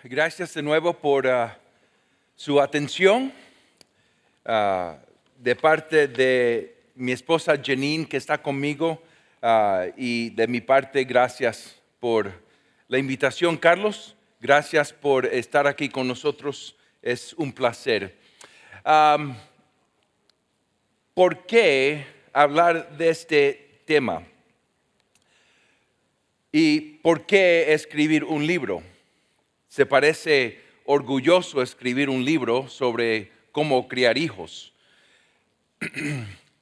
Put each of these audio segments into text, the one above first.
Gracias de nuevo por su atención de parte de mi esposa Janine que está conmigo y de mi parte gracias por la invitación. Carlos, gracias por estar aquí con nosotros, es un placer. ¿Por qué hablar de este tema? ¿Y por qué escribir un libro? Se parece orgulloso escribir un libro sobre cómo criar hijos.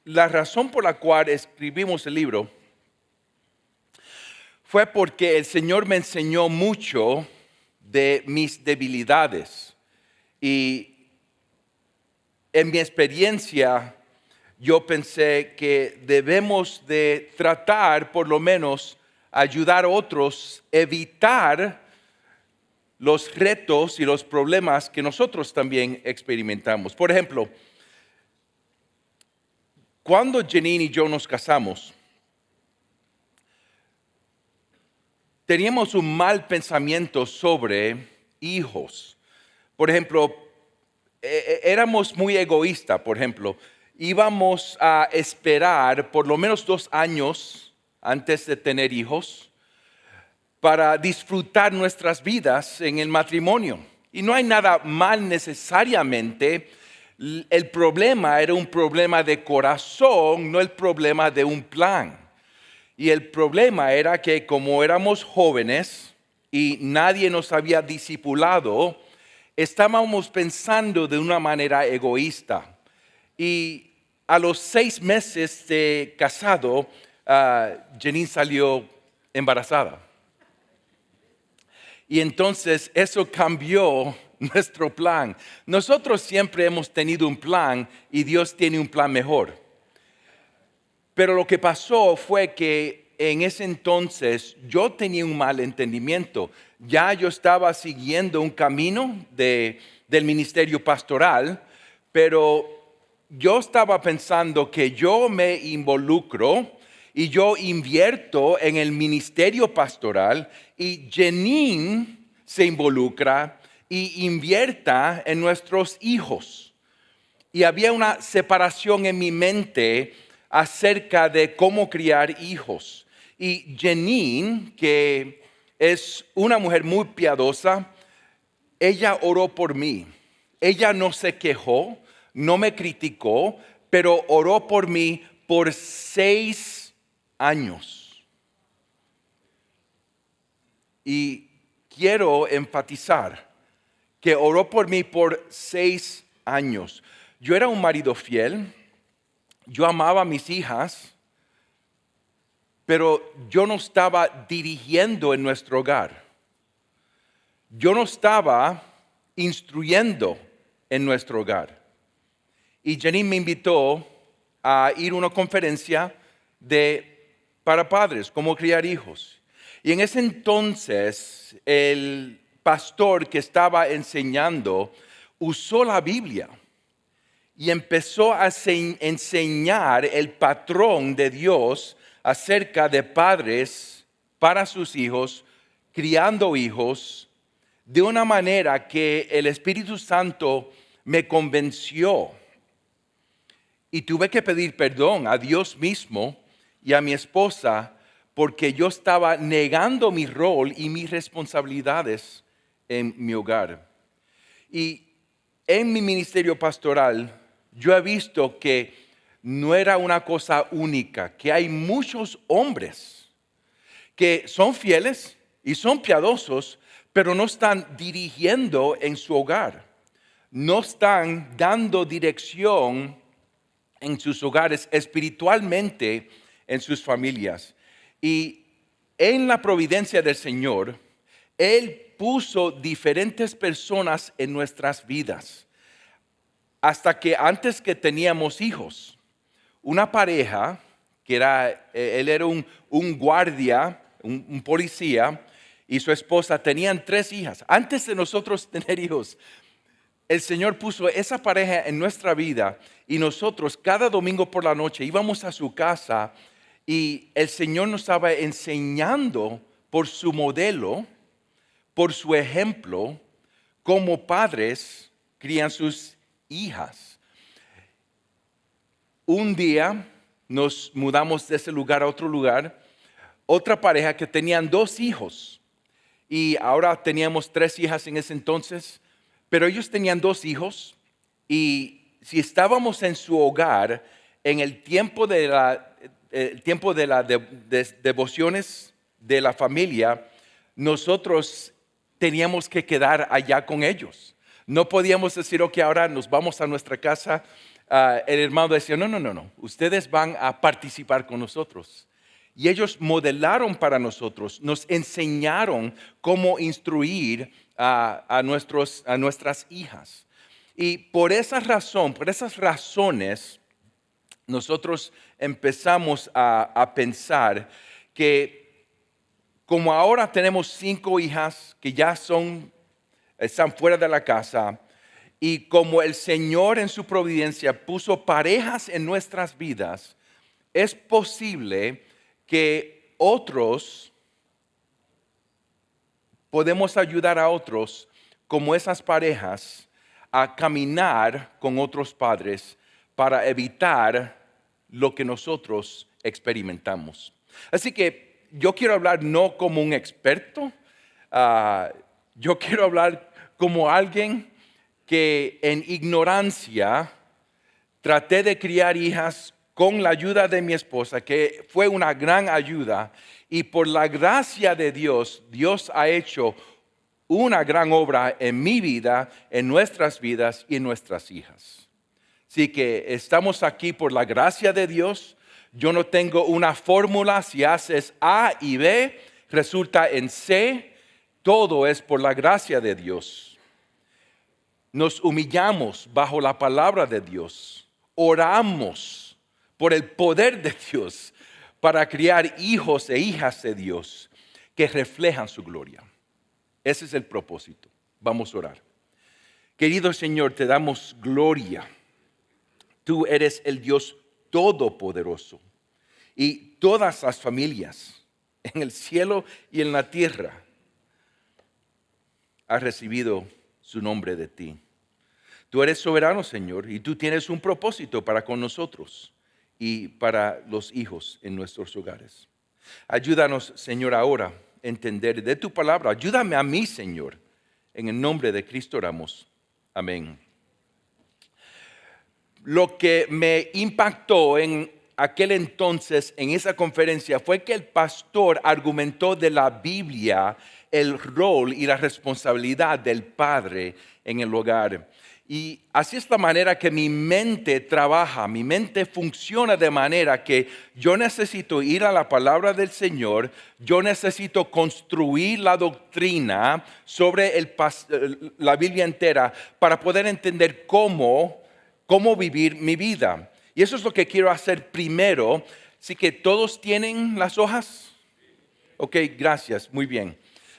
La razón por la cual escribimos el libro fue porque el Señor me enseñó mucho de mis debilidades. Y en mi experiencia, yo pensé que debemos de tratar, por lo menos, ayudar a otros, evitar los retos y los problemas que nosotros también experimentamos. Por ejemplo, cuando Janine y yo nos casamos, teníamos un mal pensamiento sobre hijos. Por ejemplo, éramos muy egoístas, por ejemplo. Íbamos a esperar por lo menos 2 años antes de tener hijos para disfrutar nuestras vidas en el matrimonio. Y no hay nada mal necesariamente. El problema era un problema de corazón, no el problema de un plan. Y el problema era que como éramos jóvenes y nadie nos había discipulado, estábamos pensando de una manera egoísta. Y a los 6 meses de casado, Janine salió embarazada. Y entonces eso cambió nuestro plan. Nosotros siempre hemos tenido un plan y Dios tiene un plan mejor. Pero lo que pasó fue que en ese entonces yo tenía un mal entendimiento. Ya yo estaba siguiendo un camino del ministerio pastoral, pero yo estaba pensando que yo me involucro y yo invierto en el ministerio pastoral y Janine se involucra y invierta en nuestros hijos. Y había una separación en mi mente acerca de cómo criar hijos. Y Janine, que es una mujer muy piadosa, ella oró por mí. Ella no se quejó, no me criticó, pero oró por mí por 6 años. Y quiero enfatizar que oró por mí por 6 años. Yo era un marido fiel, yo amaba a mis hijas, pero yo no estaba dirigiendo en nuestro hogar. Yo no estaba instruyendo en nuestro hogar. Y Janine me invitó a ir a una conferencia para padres, cómo criar hijos. Y en ese entonces el pastor que estaba enseñando usó la Biblia y empezó a enseñar el patrón de Dios acerca de padres para sus hijos, criando hijos, de una manera que el Espíritu Santo me convenció. Y tuve que pedir perdón a Dios mismo y a mi esposa porque yo estaba negando mi rol y mis responsabilidades en mi hogar. Y en mi ministerio pastoral yo he visto que no era una cosa única, que hay muchos hombres que son fieles y son piadosos, pero no están dirigiendo en su hogar, no están dando dirección en sus hogares, espiritualmente en sus familias. Y en la providencia del Señor, Él puso diferentes personas en nuestras vidas. Hasta que antes que teníamos hijos, una pareja, que él era un guardia, un policía, y su esposa tenían 3 hijas. Antes de nosotros tener hijos, el Señor puso esa pareja en nuestra vida y nosotros cada domingo por la noche íbamos a su casa y el Señor nos estaba enseñando por su modelo, por su ejemplo, como padres crían sus hijas. Un día nos mudamos de ese lugar a otro lugar, otra pareja que tenían 2 hijos y ahora teníamos 3 hijas en ese entonces, pero ellos tenían 2 hijos y si estábamos en su hogar en el tiempo de las devociones de la familia, nosotros teníamos que quedar allá con ellos. No podíamos decir, ok, ahora nos vamos a nuestra casa. El hermano decía, no, ustedes van a participar con nosotros. Y ellos modelaron para nosotros, nos enseñaron cómo instruir a nuestras hijas. Y por esa razón, por esas razones, nosotros empezamos a pensar que como ahora tenemos 5 hijas que ya están fuera de la casa, y como el Señor en su providencia puso parejas en nuestras vidas, es posible que podemos ayudar a otros como esas parejas a caminar con otros padres para evitar lo que nosotros experimentamos. Así que yo quiero hablar no como un experto, yo quiero hablar como alguien que en ignorancia traté de criar hijas con la ayuda de mi esposa, que fue una gran ayuda, y por la gracia de Dios, Dios ha hecho una gran obra en mi vida, en nuestras vidas y en nuestras hijas. Así que estamos aquí por la gracia de Dios. Yo no tengo una fórmula, si haces A y B, resulta en C. Todo es por la gracia de Dios. Nos humillamos bajo la palabra de Dios. Oramos por el poder de Dios para criar hijos e hijas de Dios que reflejan su gloria. Ese es el propósito. Vamos a orar. Querido Señor, te damos gloria. Tú eres el Dios todopoderoso y todas las familias en el cielo y en la tierra han recibido su nombre de ti. Tú eres soberano, Señor, y tú tienes un propósito para con nosotros y para los hijos en nuestros hogares. Ayúdanos, Señor, ahora a entender de tu palabra. Ayúdame a mí, Señor. En el nombre de Cristo oramos. Amén. Lo que me impactó en aquel entonces, en esa conferencia, fue que el pastor argumentó de la Biblia el rol y la responsabilidad del padre en el hogar. Y así es la manera que mi mente trabaja, mi mente funciona de manera que yo necesito ir a la palabra del Señor, yo necesito construir la doctrina sobre la Biblia entera para poder entender cómo vivir mi vida. Y eso es lo que quiero hacer primero. Así que todos tienen las hojas. Ok, gracias, muy bien.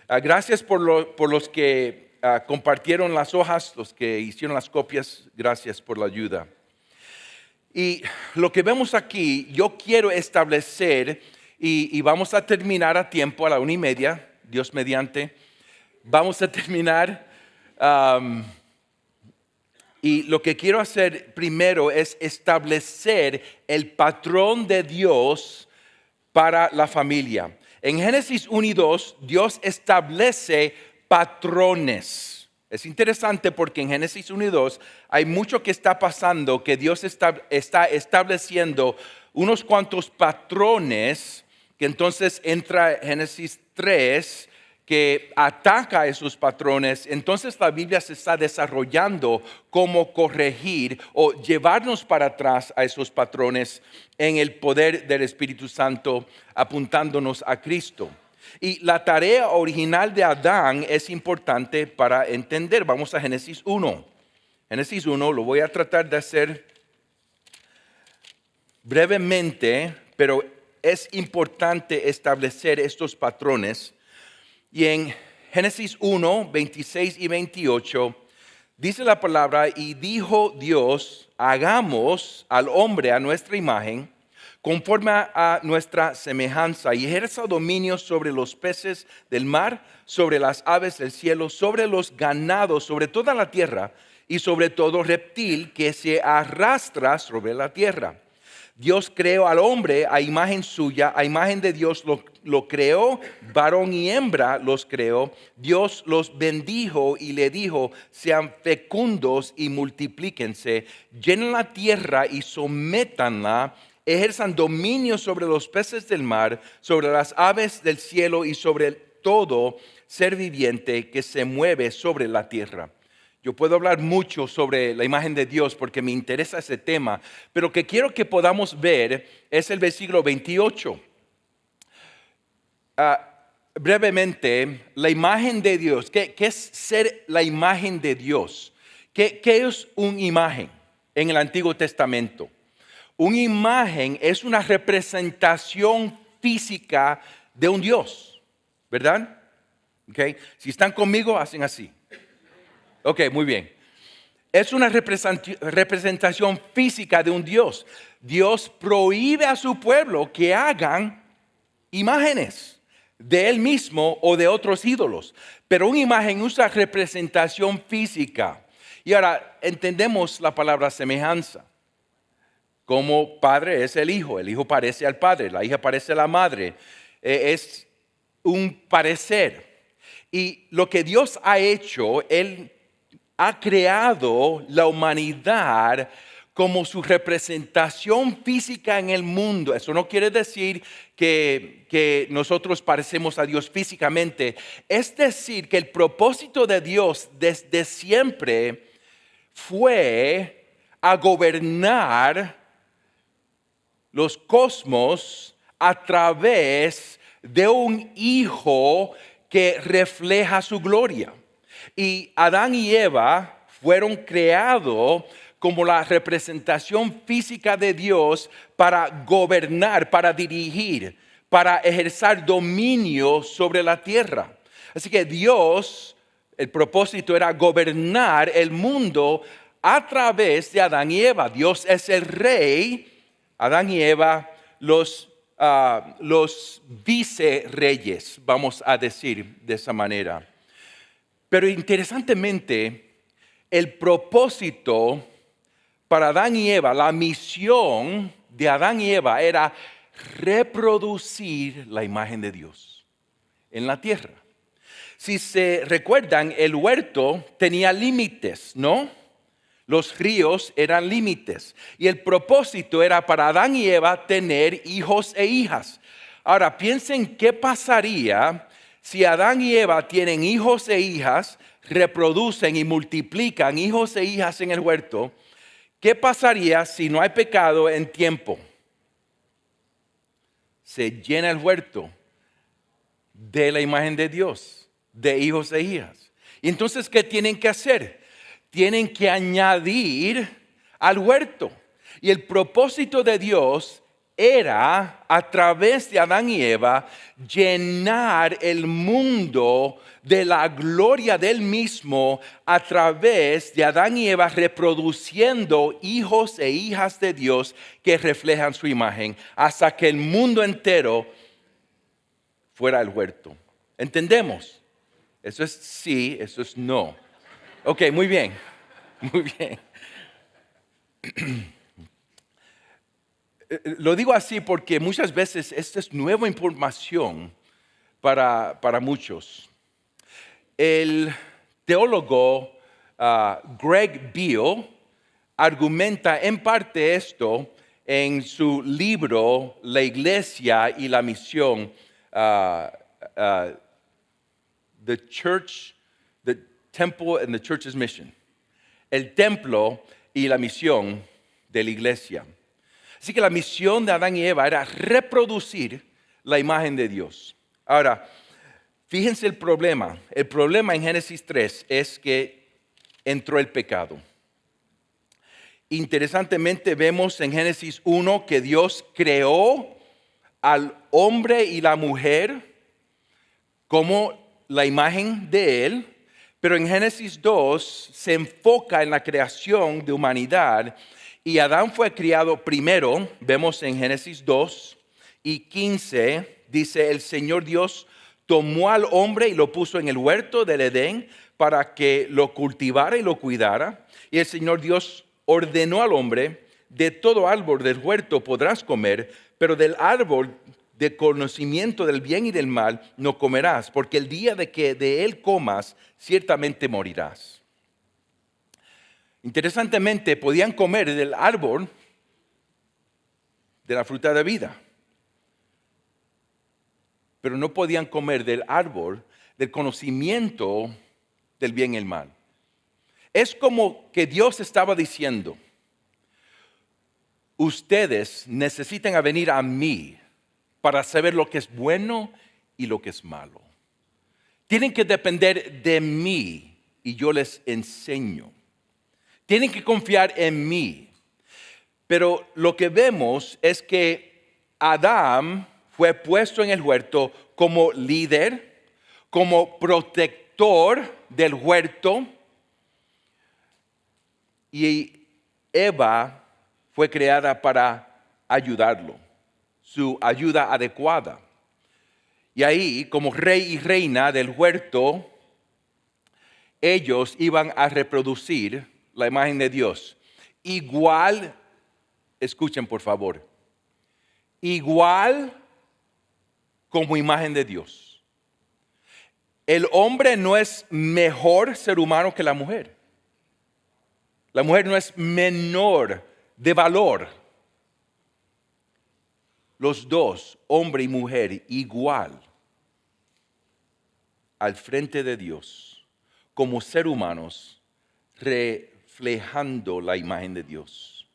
Gracias por los que compartieron las hojas, los que hicieron las copias, gracias por la ayuda. Y lo que vemos aquí, yo quiero establecer, y vamos a terminar a tiempo, a la 1:30, Dios mediante, vamos a terminar, y lo que quiero hacer primero es establecer el patrón de Dios para la familia. En Génesis 1 y 2, Dios establece patrones. Es interesante porque en Génesis 1 y 2 hay mucho que está pasando, que Dios está estableciendo unos cuantos patrones, que entonces entra Génesis 3, que ataca a esos patrones. Entonces la Biblia se está desarrollando cómo corregir o llevarnos para atrás a esos patrones en el poder del Espíritu Santo, apuntándonos a Cristo. Y la tarea original de Adán es importante para entender. Vamos a Génesis 1. Génesis 1 lo voy a tratar de hacer brevemente, pero es importante establecer estos patrones. Y en Génesis 1, 26 y 28, dice la palabra, y dijo Dios, hagamos al hombre a nuestra imagen, conforme a nuestra semejanza, y ejerza dominio sobre los peces del mar, sobre las aves del cielo, sobre los ganados, sobre toda la tierra, y sobre todo reptil que se arrastra sobre la tierra. Dios creó al hombre a imagen suya, a imagen de Dios lo creó, varón y hembra los creó. Dios los bendijo y le dijo: sean fecundos y multiplíquense, llenen la tierra y sométanla, ejerzan dominio sobre los peces del mar, sobre las aves del cielo y sobre todo ser viviente que se mueve sobre la tierra. Yo puedo hablar mucho sobre la imagen de Dios porque me interesa ese tema, pero lo que quiero que podamos ver es el versículo 28. Brevemente, la imagen de Dios. ¿Qué es ser la imagen de Dios? ¿Qué es una imagen en el Antiguo Testamento? Una imagen es una representación física de un Dios, ¿verdad? Okay. Si están conmigo, hacen así. Ok, muy bien. Es una representación física de un Dios. Dios prohíbe a su pueblo que hagan imágenes de Él mismo o de otros ídolos. Pero una imagen usa representación física. Y ahora entendemos la palabra semejanza. Como padre es el hijo parece al padre, la hija parece a la madre. Es un parecer. Y lo que Dios ha hecho, Él ha creado la humanidad como su representación física en el mundo. Eso no quiere decir que nosotros parecemos a Dios físicamente. Es decir, que el propósito de Dios desde siempre fue a gobernar los cosmos a través de un hijo que refleja su gloria. Y Adán y Eva fueron creados como la representación física de Dios para gobernar, para dirigir, para ejercer dominio sobre la tierra. Así que Dios, el propósito era gobernar el mundo a través de Adán y Eva. Dios es el rey, Adán y Eva los vicerreyes, vamos a decir de esa manera. Pero interesantemente, el propósito para Adán y Eva, la misión de Adán y Eva era reproducir la imagen de Dios en la tierra. Si se recuerdan, el huerto tenía límites, ¿no? Los ríos eran límites. Y el propósito era para Adán y Eva tener hijos e hijas. Ahora, piensen qué pasaría si Adán y Eva tienen hijos e hijas, reproducen y multiplican hijos e hijas en el huerto. ¿Qué pasaría si no hay pecado en tiempo? Se llena el huerto de la imagen de Dios, de hijos e hijas. Y entonces, ¿qué tienen que hacer? Tienen que añadir al huerto. Y el propósito de Dios era, a través de Adán y Eva, llenar el mundo de la gloria del mismo a través de Adán y Eva reproduciendo hijos e hijas de Dios que reflejan su imagen, hasta que el mundo entero fuera el huerto. ¿Entendemos? Eso es sí, eso es no. Ok, muy bien, muy bien. Lo digo así porque muchas veces esta es nueva información para muchos. El teólogo Greg Beale argumenta en parte esto en su libro La Iglesia y la Misión, The Church, the Temple and the Church's Mission. El templo y la misión de la iglesia. Así que la misión de Adán y Eva era reproducir la imagen de Dios. Ahora, fíjense el problema. El problema en Génesis 3 es que entró el pecado. Interesantemente vemos en Génesis 1 que Dios creó al hombre y la mujer como la imagen de Él, pero en Génesis 2 se enfoca en la creación de humanidad Y Adán fue criado primero, vemos en Génesis 2 y 15, dice, el Señor Dios tomó al hombre y lo puso en el huerto del Edén para que lo cultivara y lo cuidara. Y el Señor Dios ordenó al hombre, de todo árbol del huerto podrás comer, pero del árbol de conocimiento del bien y del mal no comerás, porque el día de que de él comas, ciertamente morirás. Interesantemente, podían comer del árbol de la fruta de vida, pero no podían comer del árbol del conocimiento del bien y el mal. Es como que Dios estaba diciendo, ustedes necesitan venir a mí para saber lo que es bueno y lo que es malo. Tienen que depender de mí y yo les enseño. Tienen que confiar en mí. Pero lo que vemos es que Adán fue puesto en el huerto como líder, como protector del huerto, y Eva fue creada para ayudarlo, su ayuda adecuada. Y ahí, como rey y reina del huerto, ellos iban a reproducir la imagen de Dios. Igual, escuchen por favor, igual como imagen de Dios. El hombre no es mejor ser humano que la mujer. La mujer no es menor de valor. Los dos, hombre y mujer, igual al frente de Dios, como ser humanos, reflejando la imagen de Dios.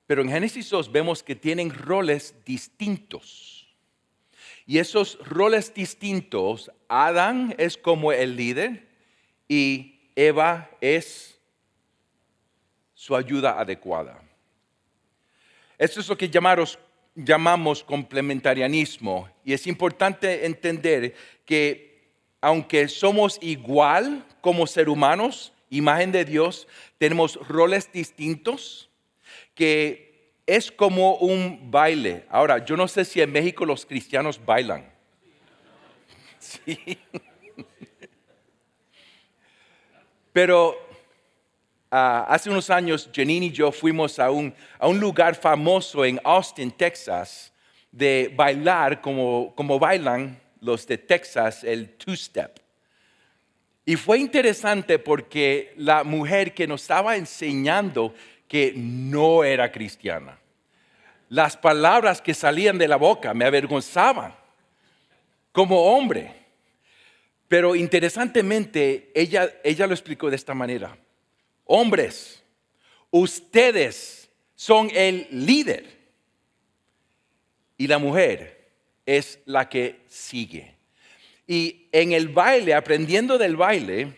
Pero en Génesis 2 vemos que tienen roles distintos. Y esos roles distintos, Adán es como el líder y Eva es su ayuda adecuada. Esto es lo que llamamos complementarianismo. Y es importante entender que aunque somos igual como seres humanos, imagen de Dios, tenemos roles distintos que es como un baile. Ahora, yo no sé si en México los cristianos bailan. Sí. Pero hace unos años, Janine y yo fuimos a un lugar famoso en Austin, Texas, de bailar como bailan los de Texas, el two-step. Y fue interesante porque la mujer que nos estaba enseñando que no era cristiana, las palabras que salían de la boca me avergonzaban como hombre. Pero interesantemente, ella lo explicó de esta manera. Hombres, ustedes son el líder y la mujer es la que sigue. Y en el baile, aprendiendo del baile,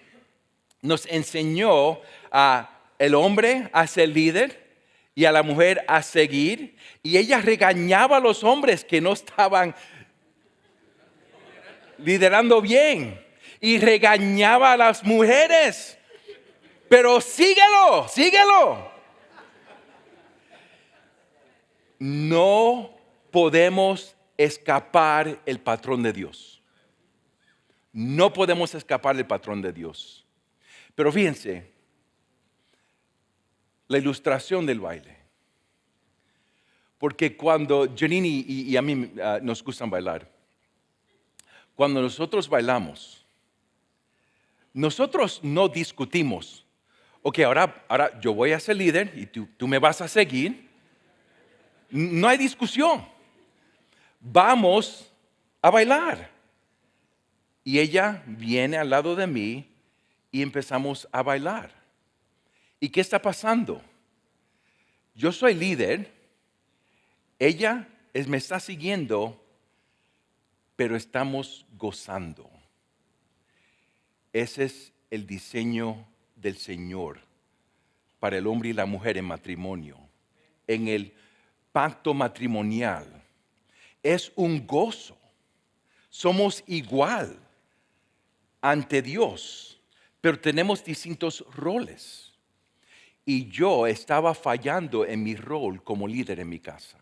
nos enseñó a el hombre a ser líder y a la mujer a seguir. Y ella regañaba a los hombres que no estaban liderando bien. Y regañaba a las mujeres. Pero síguelo, síguelo. No podemos escapar el patrón de Dios. No podemos escapar del patrón de Dios. Pero fíjense, la ilustración del baile. Porque cuando Janine y a mí nos gustan bailar, cuando nosotros bailamos, nosotros no discutimos. Ok, ahora yo voy a ser líder y tú me vas a seguir. No hay discusión. Vamos a bailar. Y ella viene al lado de mí y empezamos a bailar. ¿Y qué está pasando? Yo soy líder, ella me está siguiendo, pero estamos gozando. Ese es el diseño del Señor para el hombre y la mujer en matrimonio, en el pacto matrimonial. Es un gozo. Somos igual ante Dios, pero tenemos distintos roles. y yo estaba fallando en mi rol como líder en mi casa,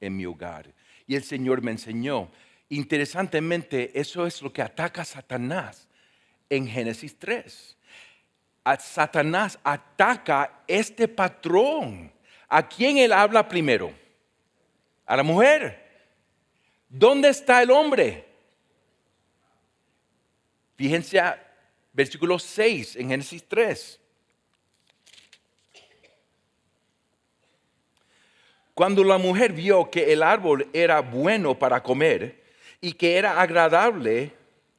en mi hogar. Y el Señor me enseñó. Interesantemente, eso es lo que ataca a Satanás en Génesis 3. A Satanás ataca este patrón. ¿A quién él habla primero? A la mujer. ¿Dónde está el hombre? Fíjense a versículo 6 en Génesis 3. Cuando la mujer vio que el árbol era bueno para comer y que era agradable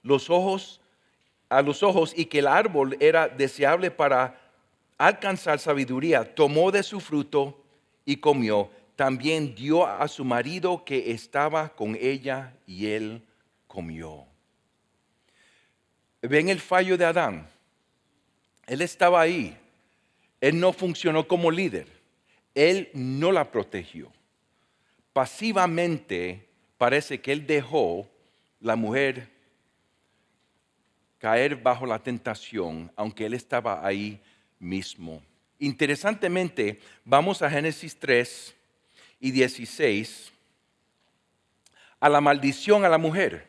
a los ojos y que el árbol era deseable para alcanzar sabiduría, tomó de su fruto y comió. También dio a su marido que estaba con ella y él comió. ¿Ven el fallo de Adán? Él estaba ahí. Él no funcionó como líder. Él no la protegió. Pasivamente parece que él dejó la mujer caer bajo la tentación, aunque él estaba ahí mismo. Interesantemente, vamos a Génesis 3 y 16, a la maldición a la mujer.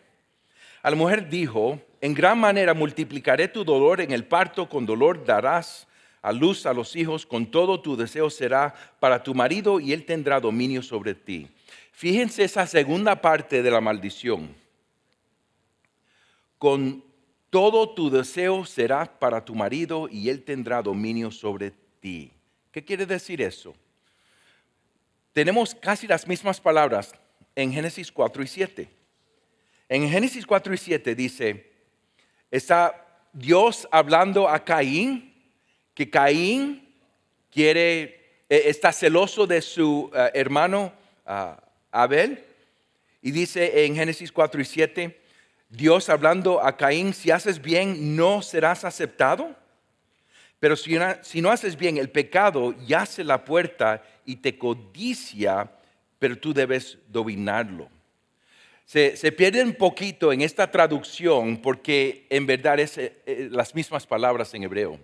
A la mujer dijo: en gran manera multiplicaré tu dolor en el parto, con dolor darás a luz a los hijos, con todo tu deseo será para tu marido y él tendrá dominio sobre ti. Fíjense esa segunda parte de la maldición. Con todo tu deseo será para tu marido y él tendrá dominio sobre ti. ¿Qué quiere decir eso? Tenemos casi las mismas palabras en Génesis 4 y 7. En Génesis 4 y 7 dice, está Dios hablando a Caín, que Caín está celoso de su hermano Abel. Y dice en Génesis 4 y 7, Dios hablando a Caín: si haces bien, no serás aceptado. Pero si no haces bien, el pecado yace la puerta y te codicia, pero tú debes dominarlo. Se pierde un poquito en esta traducción porque en verdad es las mismas palabras en hebreo.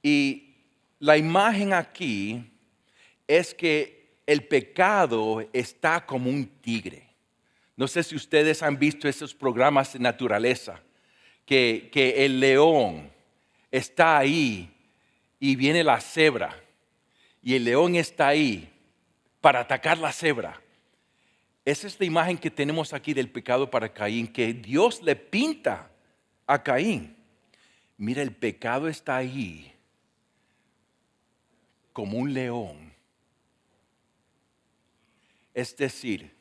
Y la imagen aquí es que el pecado está como un tigre. No sé si ustedes han visto esos programas de naturaleza, que el león está ahí y viene la cebra y el león está ahí para atacar la cebra. Esa es la imagen que tenemos aquí del pecado para Caín, que Dios le pinta a Caín. Mira, el pecado está ahí como un león. Es decir,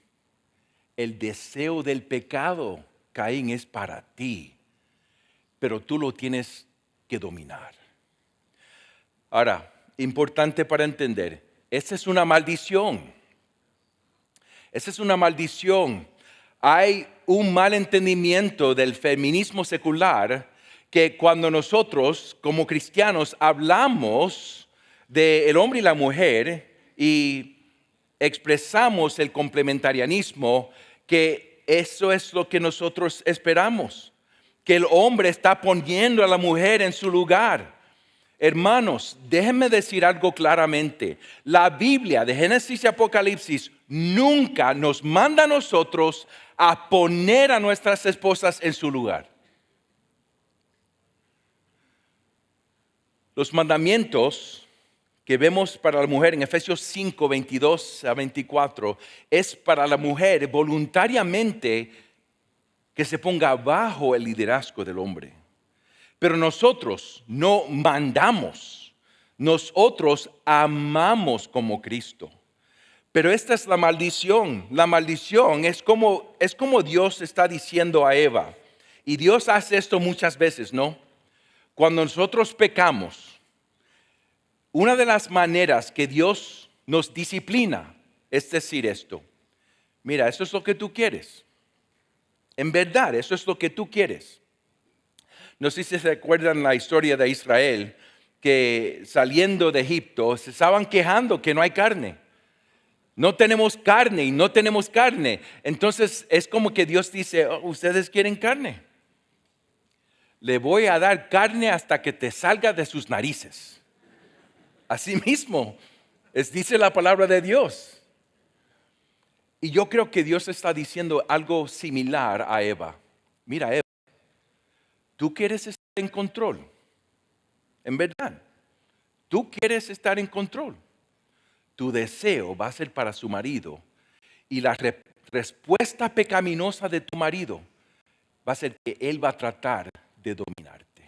el deseo del pecado, Caín, es para ti, pero tú lo tienes que dominar. Ahora, importante para entender, esta es una maldición. Esa es una maldición. Hay un mal entendimiento del feminismo secular que cuando nosotros como cristianos hablamos del hombre y la mujer y expresamos el complementarianismo, que eso es lo que nosotros esperamos, que el hombre está poniendo a la mujer en su lugar. Hermanos, déjenme decir algo claramente. La Biblia de Génesis y Apocalipsis nunca nos manda a nosotros a poner a nuestras esposas en su lugar. Los mandamientos que vemos para la mujer en Efesios 5, 22 a 24, es para la mujer voluntariamente que se ponga bajo el liderazgo del hombre. Pero nosotros no mandamos, nosotros amamos como Cristo. Pero esta es la maldición. La maldición es como Dios está diciendo a Eva. Y Dios hace esto muchas veces, ¿no? Cuando nosotros pecamos, una de las maneras que Dios nos disciplina es decir esto: mira, eso es lo que tú quieres. En verdad, eso es lo que tú quieres. No sé si se recuerdan la historia de Israel, que saliendo de Egipto se estaban quejando que no hay carne. No tenemos carne y no tenemos carne. Entonces es como que Dios dice: oh, ustedes quieren carne. le voy a dar carne hasta que te salga de sus narices. Así mismo, dice la palabra de Dios. Y yo creo que Dios está diciendo algo similar a Eva. Mira, Eva, tú quieres estar en control. En verdad, tú quieres estar en control. Tu deseo va a ser para su marido. Y la respuesta pecaminosa de tu marido va a ser que él va a tratar de dominarte.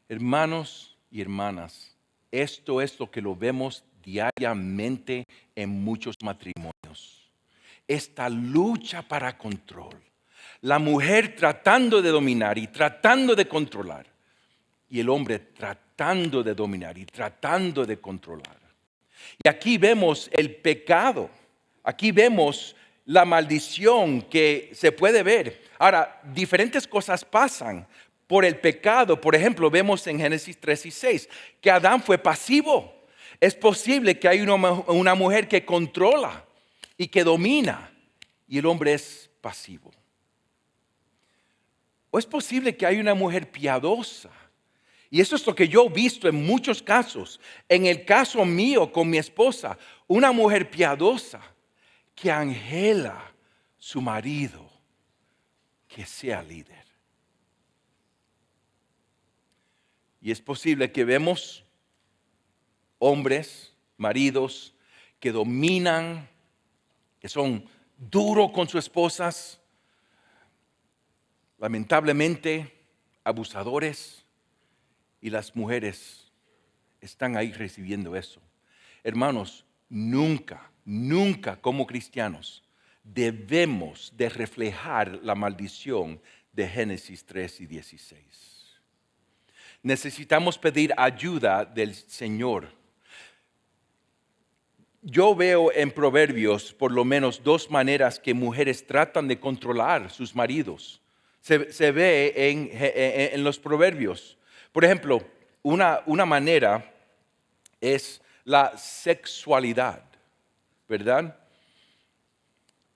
Hermanos y hermanas, esto es lo que lo vemos diariamente en muchos matrimonios. Esta lucha para control. La mujer tratando de dominar y tratando de controlar. Y el hombre tratando de dominar y tratando de controlar. Y aquí vemos el pecado. Aquí vemos la maldición que se puede ver. Ahora, diferentes cosas pasan por el pecado. Por ejemplo, vemos en Génesis 3 y 6 que Adán fue pasivo. Es posible que hay una mujer que controla y que domina y el hombre es pasivo. O es posible que hay una mujer piadosa. Y eso es lo que yo he visto en muchos casos. En el caso mío con mi esposa, una mujer piadosa que anhela su marido que sea líder. Y es posible que vemos hombres, maridos que dominan, que son duros con sus esposas, lamentablemente abusadores, y las mujeres están ahí recibiendo eso. Hermanos, nunca como cristianos debemos de reflejar la maldición de Génesis 3 y 16. Necesitamos pedir ayuda del Señor. Yo veo en Proverbios por lo menos dos maneras que mujeres tratan de controlar sus maridos. Se ve en los Proverbios. Por ejemplo, una manera es la sexualidad, ¿verdad?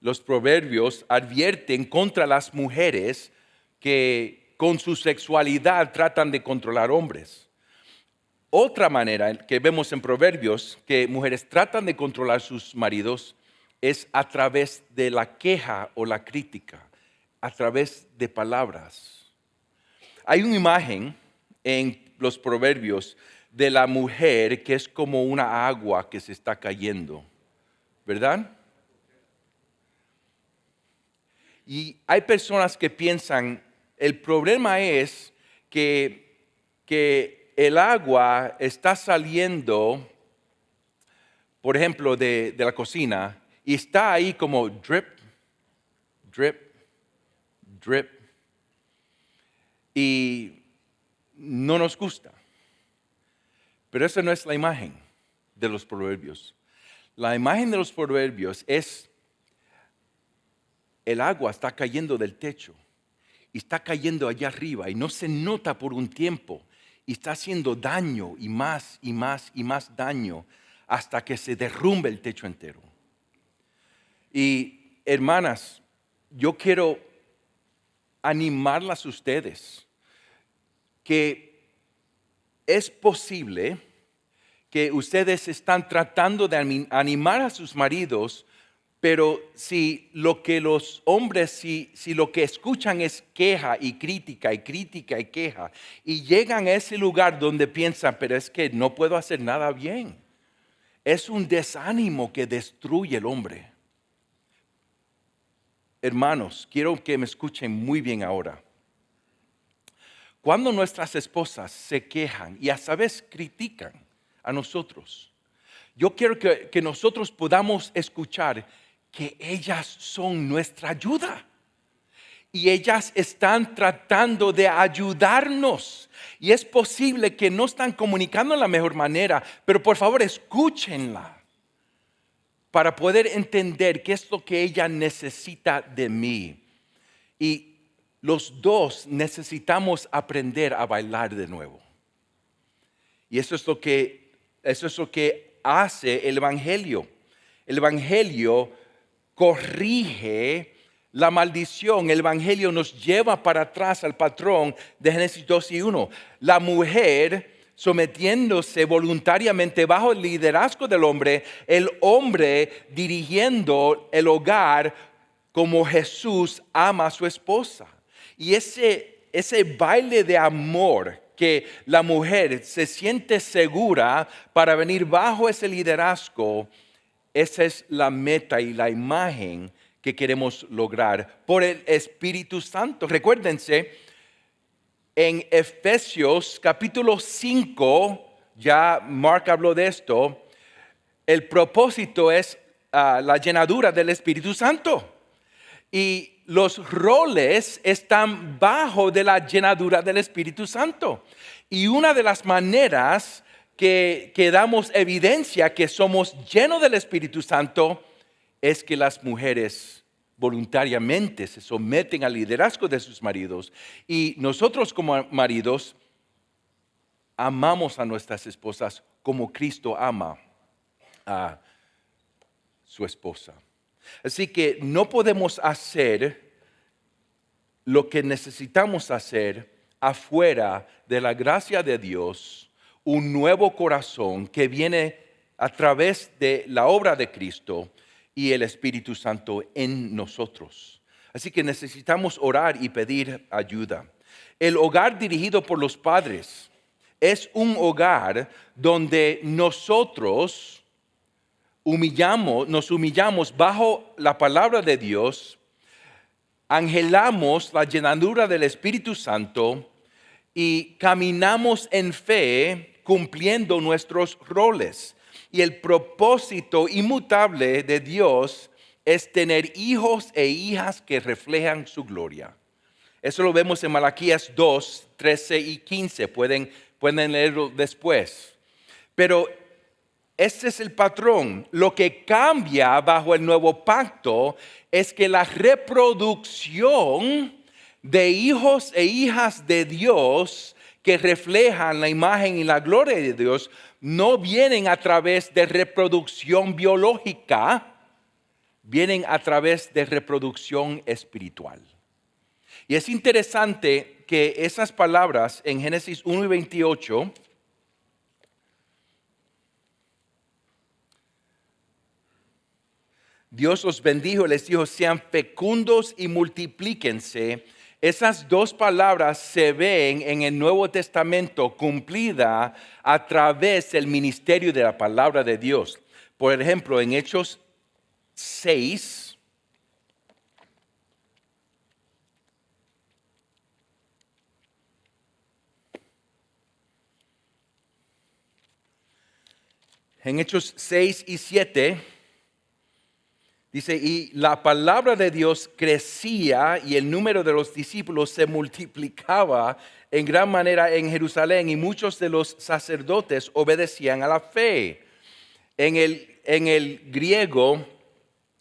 Los Proverbios advierten contra las mujeres que con su sexualidad tratan de controlar hombres. Otra manera que vemos en Proverbios que mujeres tratan de controlar sus maridos es a través de la queja o la crítica, a través de palabras. Hay una imagen en los Proverbios de la mujer que es como una agua que se está cayendo, ¿verdad? Y hay personas que piensan, el problema es que el agua está saliendo, por ejemplo, de la cocina y está ahí como drip, drip, drip. Y no nos gusta. Pero esa no es la imagen de los proverbios. La imagen de los proverbios es el agua está cayendo del techo y está cayendo allá arriba y no se nota por un tiempo y está haciendo daño y más y más y más daño hasta que se derrumbe el techo entero. Y hermanas, yo quiero animarlas a ustedes que es posible que ustedes están tratando de animar a sus maridos, pero si lo que los hombres, si lo que escuchan es queja y crítica y crítica y queja, y llegan a ese lugar donde piensan, pero es que no puedo hacer nada bien, es un desánimo que destruye el hombre. Hermanos, quiero que me escuchen muy bien ahora. Cuando nuestras esposas se quejan y a su vez critican a nosotros, yo quiero que nosotros podamos escuchar que ellas son nuestra ayuda. Y ellas están tratando de ayudarnos. Y es posible que no están comunicando de la mejor manera, pero por favor escúchenla para poder entender qué es lo que ella necesita de mí. Y los dos necesitamos aprender a bailar de nuevo. Y eso es lo que hace el Evangelio. El Evangelio corrige la maldición, el evangelio nos lleva para atrás al patrón de Génesis 2:1. La mujer sometiéndose voluntariamente bajo el liderazgo del hombre, el hombre dirigiendo el hogar como Jesús ama a su esposa. Y ese baile de amor que la mujer se siente segura para venir bajo ese liderazgo, esa es la meta y la imagen que queremos lograr por el Espíritu Santo. Recuérdense, en Efesios capítulo 5, ya Mark habló de esto, el propósito es la llenadura del Espíritu Santo. Y los roles están bajo de la llenadura del Espíritu Santo. Y una de las maneras que damos evidencia que somos llenos del Espíritu Santo es que las mujeres voluntariamente se someten al liderazgo de sus maridos. Y nosotros como maridos amamos a nuestras esposas como Cristo ama a su esposa. Así que no podemos hacer lo que necesitamos hacer afuera de la gracia de Dios, un nuevo corazón que viene a través de la obra de Cristo y el Espíritu Santo en nosotros. Así que necesitamos orar y pedir ayuda. El hogar dirigido por los padres es un hogar donde nosotros nos humillamos bajo la palabra de Dios, anhelamos la llenadura del Espíritu Santo y caminamos en fe cumpliendo nuestros roles. Y el propósito inmutable de Dios es tener hijos e hijas que reflejan su gloria. Eso lo vemos en Malaquías 2, 13 y 15. Pueden leerlo después. Pero ese es el patrón. Lo que cambia bajo el nuevo pacto es que la reproducción de hijos e hijas de Dios que reflejan la imagen y la gloria de Dios no vienen a través de reproducción biológica, vienen a través de reproducción espiritual. Y es interesante que esas palabras en Génesis 1 y 28 Dios los bendijo, les dijo, sean fecundos y multiplíquense. Esas dos palabras se ven en el Nuevo Testamento cumplida a través del ministerio de la palabra de Dios. Por ejemplo, en Hechos 6, en Hechos 6 y 7, dice, y la palabra de Dios crecía y el número de los discípulos se multiplicaba en gran manera en Jerusalén y muchos de los sacerdotes obedecían a la fe. En el griego,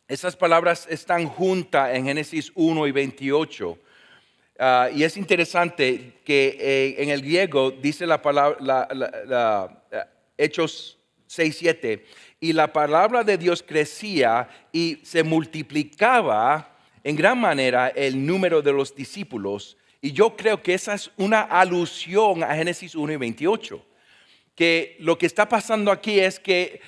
esas palabras están juntas en Génesis 1 y 28. Y es interesante que en el griego dice la palabra, Hechos 6, 7, y la palabra de Dios crecía y se multiplicaba en gran manera el número de los discípulos. Y yo creo que esa es una alusión a Génesis 1 y 28. Que lo que está pasando aquí es que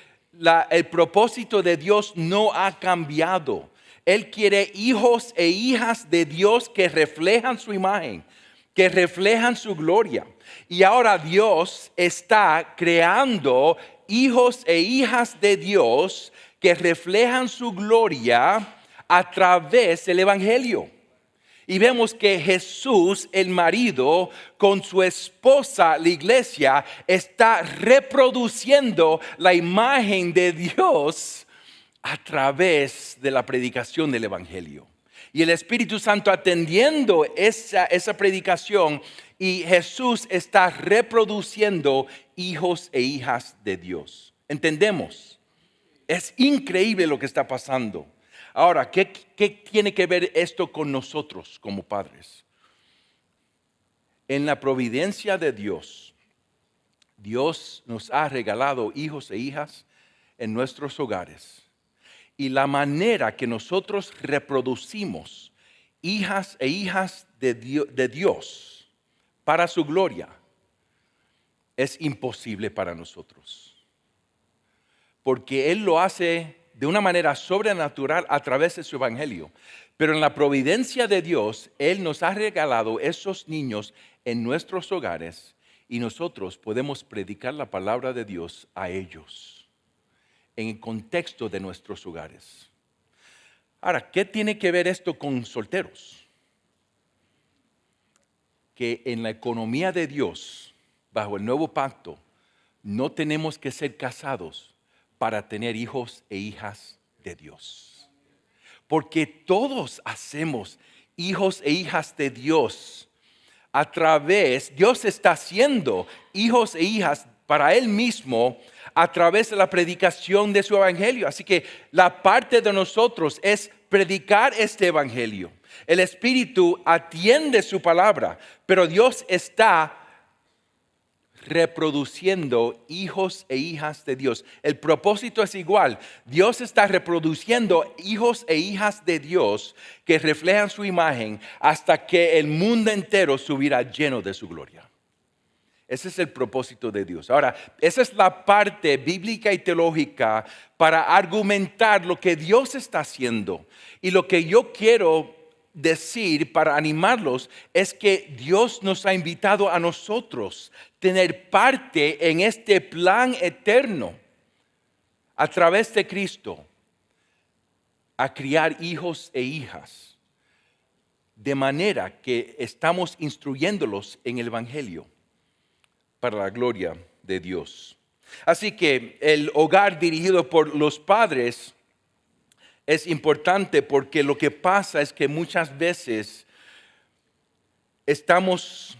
el propósito de Dios no ha cambiado. Él quiere hijos e hijas de Dios que reflejan su imagen, que reflejan su gloria. Y ahora Dios está creando hijos e hijas de Dios que reflejan su gloria a través del evangelio. Y vemos que Jesús, el marido, con su esposa, la iglesia, está reproduciendo la imagen de Dios a través de la predicación del evangelio. Y el Espíritu Santo atendiendo esa predicación, y Jesús está reproduciendo hijos e hijas de Dios. ¿Entendemos? Es increíble lo que está pasando. Ahora, ¿qué tiene que ver esto con nosotros como padres? En la providencia de Dios, Dios nos ha regalado hijos e hijas en nuestros hogares. Y la manera que nosotros reproducimos hijas e hijas de Dios para su gloria, es imposible para nosotros. Porque Él lo hace de una manera sobrenatural a través de su evangelio. Pero en la providencia de Dios, Él nos ha regalado esos niños en nuestros hogares y nosotros podemos predicar la palabra de Dios a ellos en el contexto de nuestros hogares. Ahora, ¿qué tiene que ver esto con solteros? Que en la economía de Dios, bajo el nuevo pacto, no tenemos que ser casados para tener hijos e hijas de Dios. Porque todos hacemos hijos e hijas de Dios. Dios está haciendo hijos e hijas para Él mismo a través de la predicación de su evangelio. Así que la parte de nosotros es predicar este evangelio. El Espíritu atiende su palabra, pero Dios está reproduciendo hijos e hijas de Dios. El propósito es igual. Dios está reproduciendo hijos e hijas de Dios que reflejan su imagen hasta que el mundo entero estuviera lleno de su gloria. Ese es el propósito de Dios. Ahora, esa es la parte bíblica y teológica para argumentar lo que Dios está haciendo. Y lo que yo quiero decir para animarlos es que Dios nos ha invitado a nosotros tener parte en este plan eterno a través de Cristo, a criar hijos e hijas, de manera que estamos instruyéndolos en el evangelio para la gloria de Dios. Así que el hogar dirigido por los padres es importante porque lo que pasa es que muchas veces estamos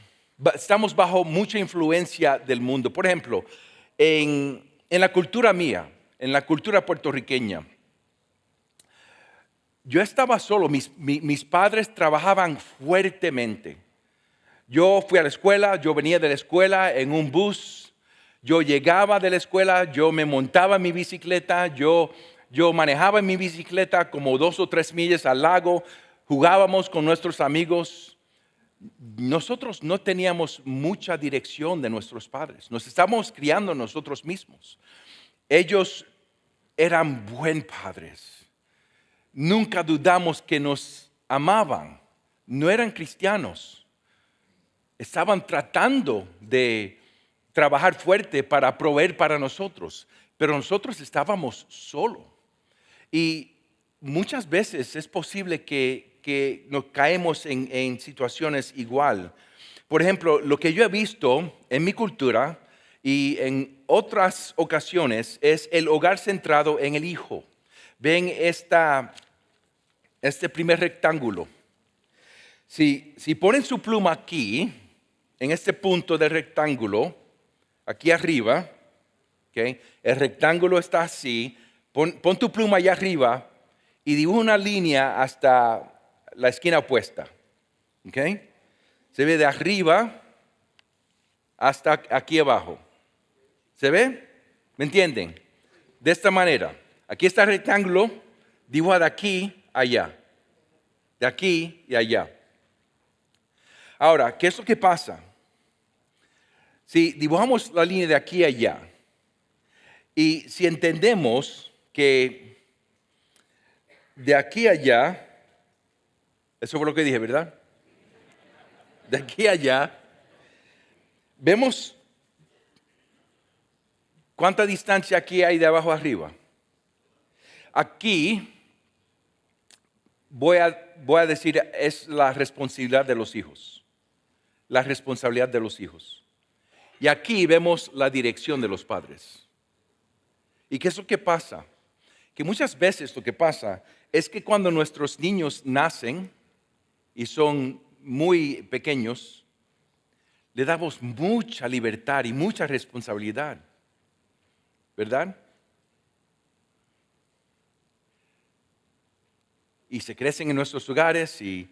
bajo mucha influencia del mundo. Por ejemplo, en la cultura mía, en la cultura puertorriqueña, yo estaba solo, mis padres trabajaban fuertemente. Yo fui a la escuela, yo venía de la escuela en un bus, yo llegaba de la escuela, yo me montaba en mi bicicleta, yo manejaba en mi bicicleta como 2 o 3 millas al lago, jugábamos con nuestros amigos. Nosotros no teníamos mucha dirección de nuestros padres, nos estábamos criando nosotros mismos. Ellos eran buen padres, nunca dudamos que nos amaban, no eran cristianos. Estaban tratando de trabajar fuerte para proveer para nosotros, pero nosotros estábamos solos. Y muchas veces es posible que nos caemos en situaciones igual. Por ejemplo, lo que yo he visto en mi cultura y en otras ocasiones es el hogar centrado en el hijo. Ven este primer rectángulo. Si ponen su pluma aquí, en este punto del rectángulo, aquí arriba, ¿okay? El rectángulo está así, pon tu pluma allá arriba y dibuja una línea hasta la esquina opuesta. ¿Okay? Se ve de arriba hasta aquí abajo. ¿Se ve? ¿Me entienden? De esta manera. Aquí está el rectángulo, dibuja de aquí a allá. De aquí y allá. Ahora, ¿qué es lo que pasa? Si dibujamos la línea de aquí a allá y si entendemos que de aquí a allá, eso fue lo que dije, ¿verdad? De aquí a allá, vemos cuánta distancia aquí hay de abajo a arriba. Aquí voy a decir, es la responsabilidad de los hijos. La responsabilidad de los hijos. Y aquí vemos la dirección de los padres. ¿Y qué es lo que pasa? Que muchas veces lo que pasa es que cuando nuestros niños nacen y son muy pequeños, le damos mucha libertad y mucha responsabilidad. ¿Verdad? Y se crecen en nuestros hogares y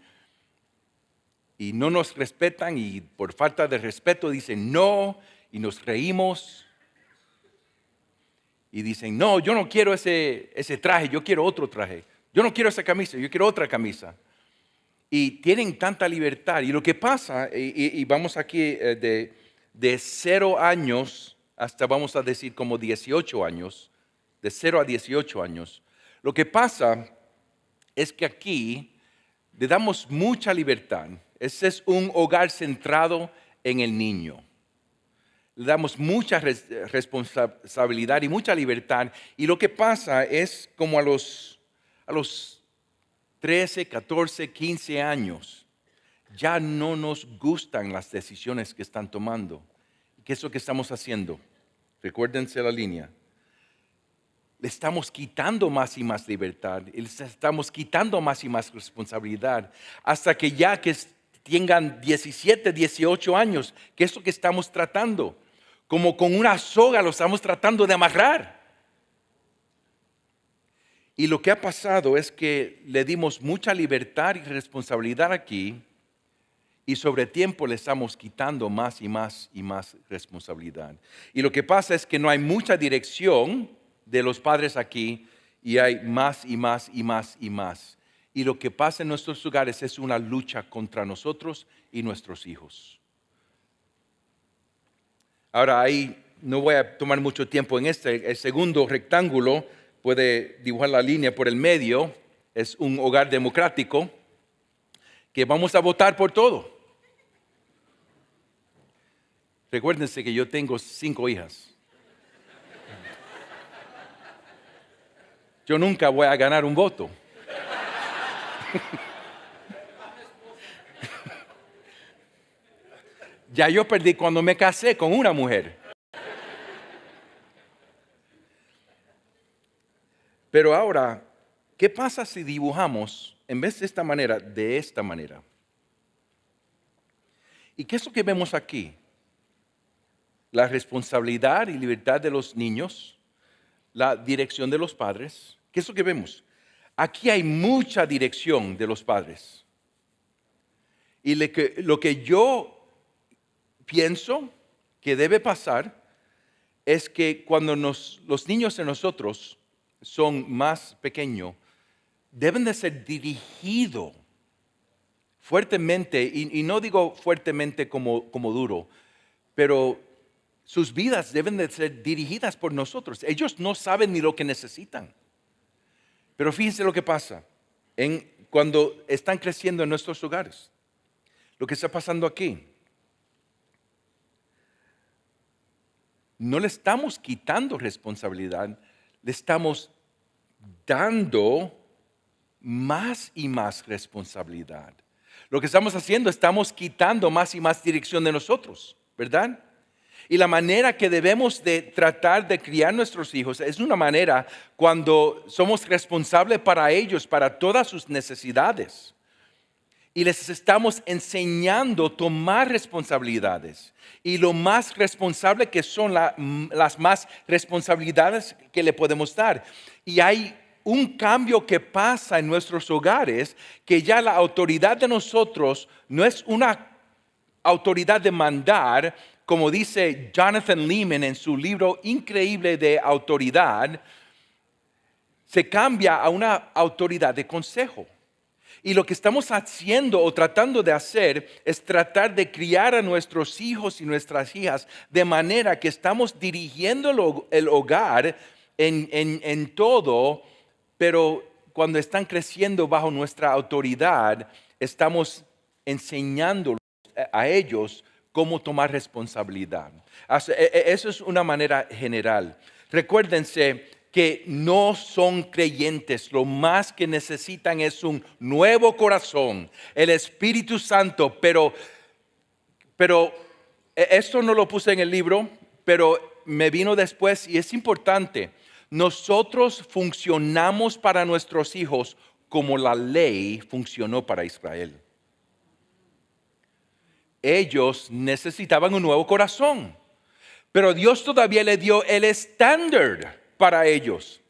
no nos respetan y por falta de respeto dicen no y nos reímos y dicen no, yo no quiero ese traje, yo quiero otro traje, yo no quiero esa camisa, yo quiero otra camisa. y tienen tanta libertad. Y lo que pasa, y vamos aquí de 0 años hasta vamos a decir como 18 años, de 0 a 18 años, lo que pasa es que aquí le damos mucha libertad. Ese es un hogar centrado en el niño. Le damos mucha responsabilidad y mucha libertad. Y lo que pasa es como a los 13, 14, 15 años, ya no nos gustan las decisiones que están tomando. ¿Qué es lo que estamos haciendo? Recuérdense la línea. Le estamos quitando más y más libertad, y les estamos quitando más y más responsabilidad, hasta que ya que tengan 17, 18 años, que es lo que estamos tratando, como con una soga lo estamos tratando de amarrar. Y lo que ha pasado es que le dimos mucha libertad y responsabilidad aquí, y sobre tiempo le estamos quitando más y más y más responsabilidad. Y lo que pasa es que no hay mucha dirección de los padres aquí, y hay más y más y más y más. Y lo que pasa en nuestros hogares es una lucha contra nosotros y nuestros hijos. Ahora ahí no voy a tomar mucho tiempo en el segundo rectángulo, puede dibujar la línea por el medio, es un hogar democrático, que vamos a votar por todo. Recuérdense que yo tengo 5 hijas. Yo nunca voy a ganar un voto. Ya yo perdí cuando me casé con una mujer. Pero ahora, ¿qué pasa si dibujamos, en vez de esta manera? ¿Y qué es lo que vemos aquí? La responsabilidad y libertad de los niños, la dirección de los padres. ¿Qué es lo que vemos? Aquí hay mucha dirección de los padres. Y lo que yo pienso que debe pasar es que cuando los niños de nosotros son más pequeños, deben de ser dirigidos fuertemente, y no digo fuertemente como duro, pero sus vidas deben de ser dirigidas por nosotros. Ellos no saben ni lo que necesitan. Pero fíjense lo que pasa cuando están creciendo en nuestros hogares. Lo que está pasando aquí. No le estamos quitando responsabilidad, le estamos dando más y más responsabilidad. Lo que estamos haciendo, estamos quitando más y más dirección de nosotros, ¿verdad? Y la manera que debemos de tratar de criar nuestros hijos es una manera cuando somos responsables para ellos, para todas sus necesidades. Y les estamos enseñando a tomar responsabilidades. Y lo más responsable que son las más responsabilidades que le podemos dar. Y hay un cambio que pasa en nuestros hogares, que ya la autoridad de nosotros no es una autoridad de mandar, como dice Jonathan Leeman en su libro increíble de autoridad, se cambia a una autoridad de consejo. Y lo que estamos haciendo o tratando de hacer es tratar de criar a nuestros hijos y nuestras hijas de manera que estamos dirigiendo el hogar en todo, pero cuando están creciendo bajo nuestra autoridad, estamos enseñándolos a ellos cómo tomar responsabilidad. Eso es una manera general. Recuérdense que no son creyentes, lo más que necesitan es un nuevo corazón, el Espíritu Santo, pero esto no lo puse en el libro, pero me vino después y es importante. Nosotros funcionamos para nuestros hijos como la ley funcionó para Israel. Ellos necesitaban un nuevo corazón, pero Dios todavía le dio el estándar para ellos.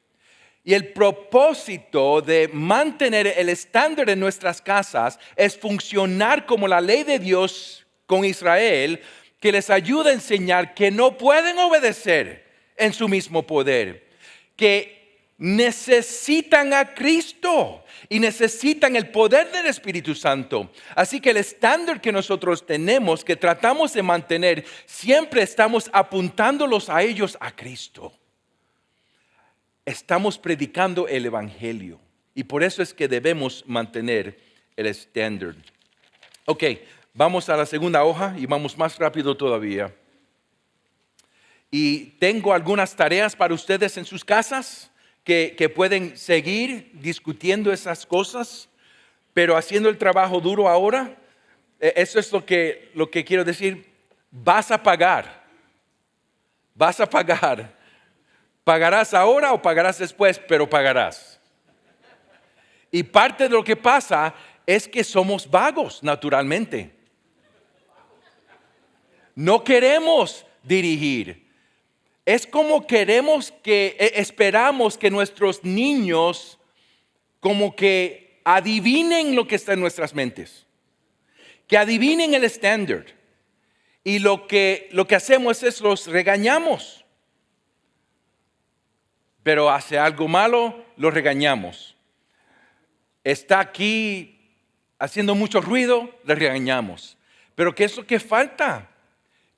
Y el propósito de mantener el estándar en nuestras casas es funcionar como la ley de Dios con Israel, que les ayuda a enseñar que no pueden obedecer en su mismo poder, que necesitan a Cristo y necesitan el poder del Espíritu Santo. Así que el estándar que nosotros tenemos, que tratamos de mantener, siempre estamos apuntándolos a ellos a Cristo. Estamos predicando el Evangelio y por eso es que debemos mantener el estándar. Ok, vamos a la segunda hoja y vamos más rápido todavía. Y tengo algunas tareas para ustedes en sus casas que pueden seguir discutiendo esas cosas, pero haciendo el trabajo duro ahora. Eso es lo que quiero decir. Vas a pagar. ¿Pagarás ahora o pagarás después? Pero pagarás. Y parte de lo que pasa es que somos vagos naturalmente. No queremos dirigir. Es como esperamos que nuestros niños como que adivinen lo que está en nuestras mentes. Que adivinen el estándar. Y lo que hacemos es los regañamos. Pero hace algo malo, los regañamos. Está aquí haciendo mucho ruido, les regañamos. Pero ¿qué es lo que falta?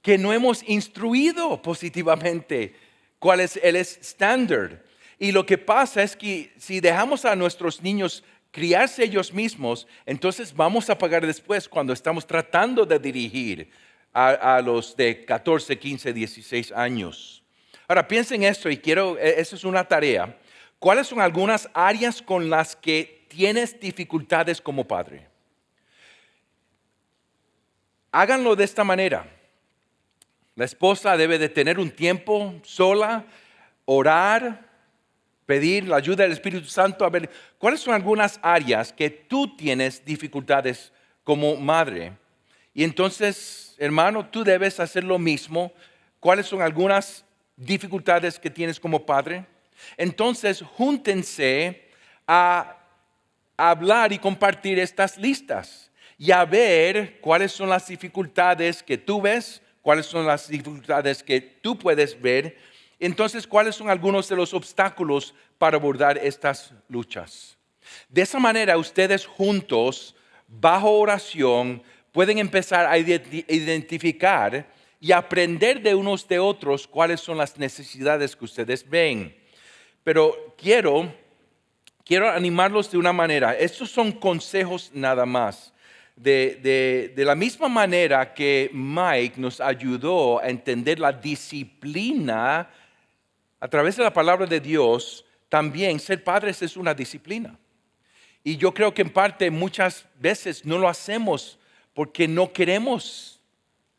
Que no hemos instruido positivamente cuál es el estándar. Y lo que pasa es que si dejamos a nuestros niños criarse ellos mismos, entonces vamos a pagar después cuando estamos tratando de dirigir a los de 14, 15, 16 años. Ahora piensen esto y eso es una tarea. ¿Cuáles son algunas áreas con las que tienes dificultades como padre? Háganlo de esta manera. La esposa debe de tener un tiempo sola, orar, pedir la ayuda del Espíritu Santo. A ver, ¿cuáles son algunas áreas que tú tienes dificultades como madre? Y entonces, hermano, tú debes hacer lo mismo. ¿Cuáles son algunas dificultades que tienes como padre? Entonces, júntense a hablar y compartir estas listas y a ver cuáles son las dificultades que tú ves, cuáles son las dificultades que tú puedes ver. Entonces, ¿cuáles son algunos de los obstáculos para abordar estas luchas? De esa manera, ustedes juntos, bajo oración, pueden empezar a identificar y aprender de unos de otros cuáles son las necesidades que ustedes ven. Pero quiero animarlos de una manera. Estos son consejos nada más. De la misma manera que Mike nos ayudó a entender la disciplina a través de la palabra de Dios, también ser padres es una disciplina. Y yo creo que en parte muchas veces no lo hacemos porque no queremos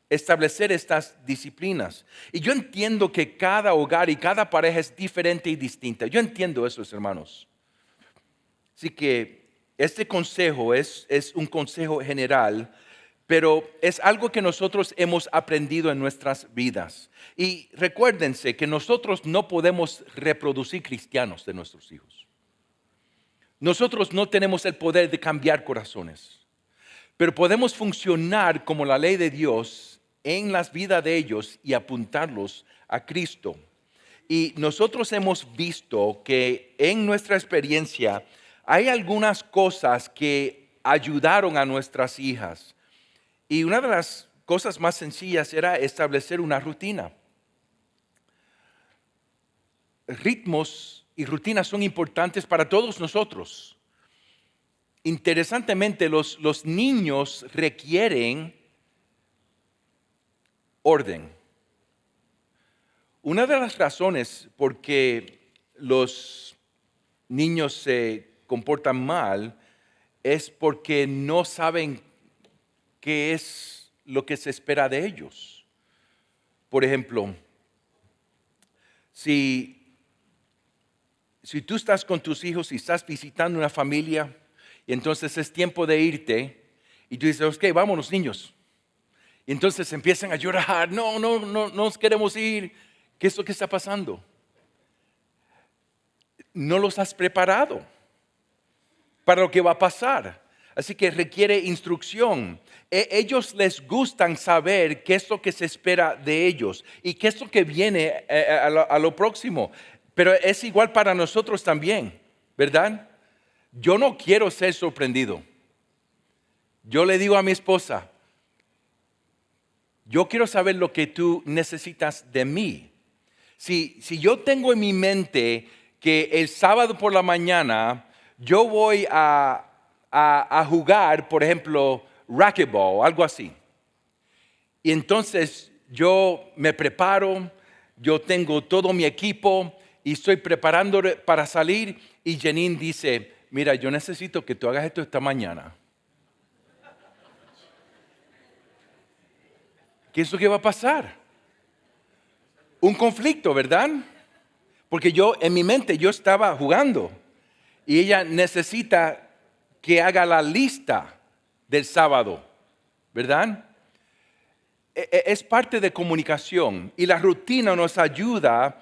establecer estas disciplinas. Y yo entiendo que cada hogar y cada pareja es diferente y distinta. Yo entiendo eso, hermanos. Así que este consejo es un consejo general, pero es algo que nosotros hemos aprendido en nuestras vidas. Y recuérdense que nosotros no podemos reproducir cristianos de nuestros hijos. Nosotros no tenemos el poder de cambiar corazones, pero podemos funcionar como la ley de Dios en las vidas de ellos y apuntarlos a Cristo. Y nosotros hemos visto que en nuestra experiencia hay algunas cosas que ayudaron a nuestras hijas. Y una de las cosas más sencillas era establecer una rutina. Ritmos y rutinas son importantes para todos nosotros. Interesantemente, los niños requieren orden. Una de las razones por qué los niños se comportan mal es porque no saben qué es lo que se espera de ellos. Por ejemplo, si tú estás con tus hijos y estás visitando una familia y entonces es tiempo de irte y tú dices, ok, vámonos niños. Y entonces empiezan a llorar, no nos queremos ir. ¿Qué es lo que está pasando? No los has preparado para lo que va a pasar. Así que requiere instrucción. Ellos les gustan saber qué es lo que se espera de ellos y qué es lo que viene a lo próximo. Pero es igual para nosotros también, ¿verdad? Yo no quiero ser sorprendido. Yo le digo a mi esposa, yo quiero saber lo que tú necesitas de mí. Si yo tengo en mi mente que el sábado por la mañana yo voy a jugar, por ejemplo, racquetball, algo así. Y entonces yo me preparo, yo tengo todo mi equipo y estoy preparando para salir y Janine dice, mira, yo necesito que tú hagas esto esta mañana. ¿Qué es lo que va a pasar? Un conflicto, ¿verdad? Porque yo en mi mente yo estaba jugando y ella necesita que haga la lista del sábado, ¿verdad? Es parte de comunicación y la rutina nos ayuda a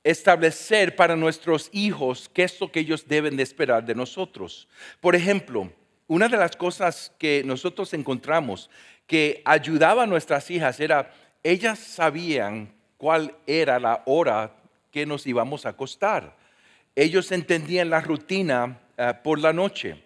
establecer para nuestros hijos qué es lo que ellos deben de esperar de nosotros. Por ejemplo, una de las cosas que nosotros encontramos que ayudaba a nuestras hijas era, ellas sabían cuál era la hora que nos íbamos a acostar. Ellos entendían la rutina por la noche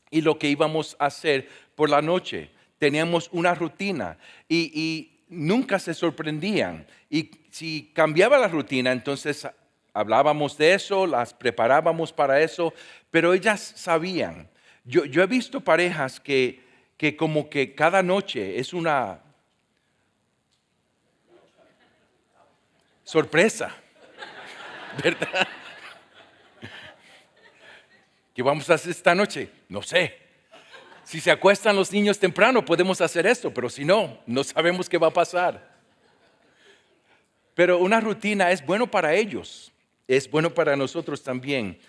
y lo que íbamos a hacer por la noche. Teníamos una rutina y nunca se sorprendían. Y si cambiaba la rutina, entonces hablábamos de eso, las preparábamos para eso, pero ellas sabían. Yo he visto parejas que como que cada noche es una sorpresa, ¿verdad? ¿Qué vamos a hacer esta noche? No sé. Si se acuestan los niños temprano, podemos hacer esto, pero si no, no sabemos qué va a pasar. Pero una rutina es bueno para ellos, es bueno para nosotros también.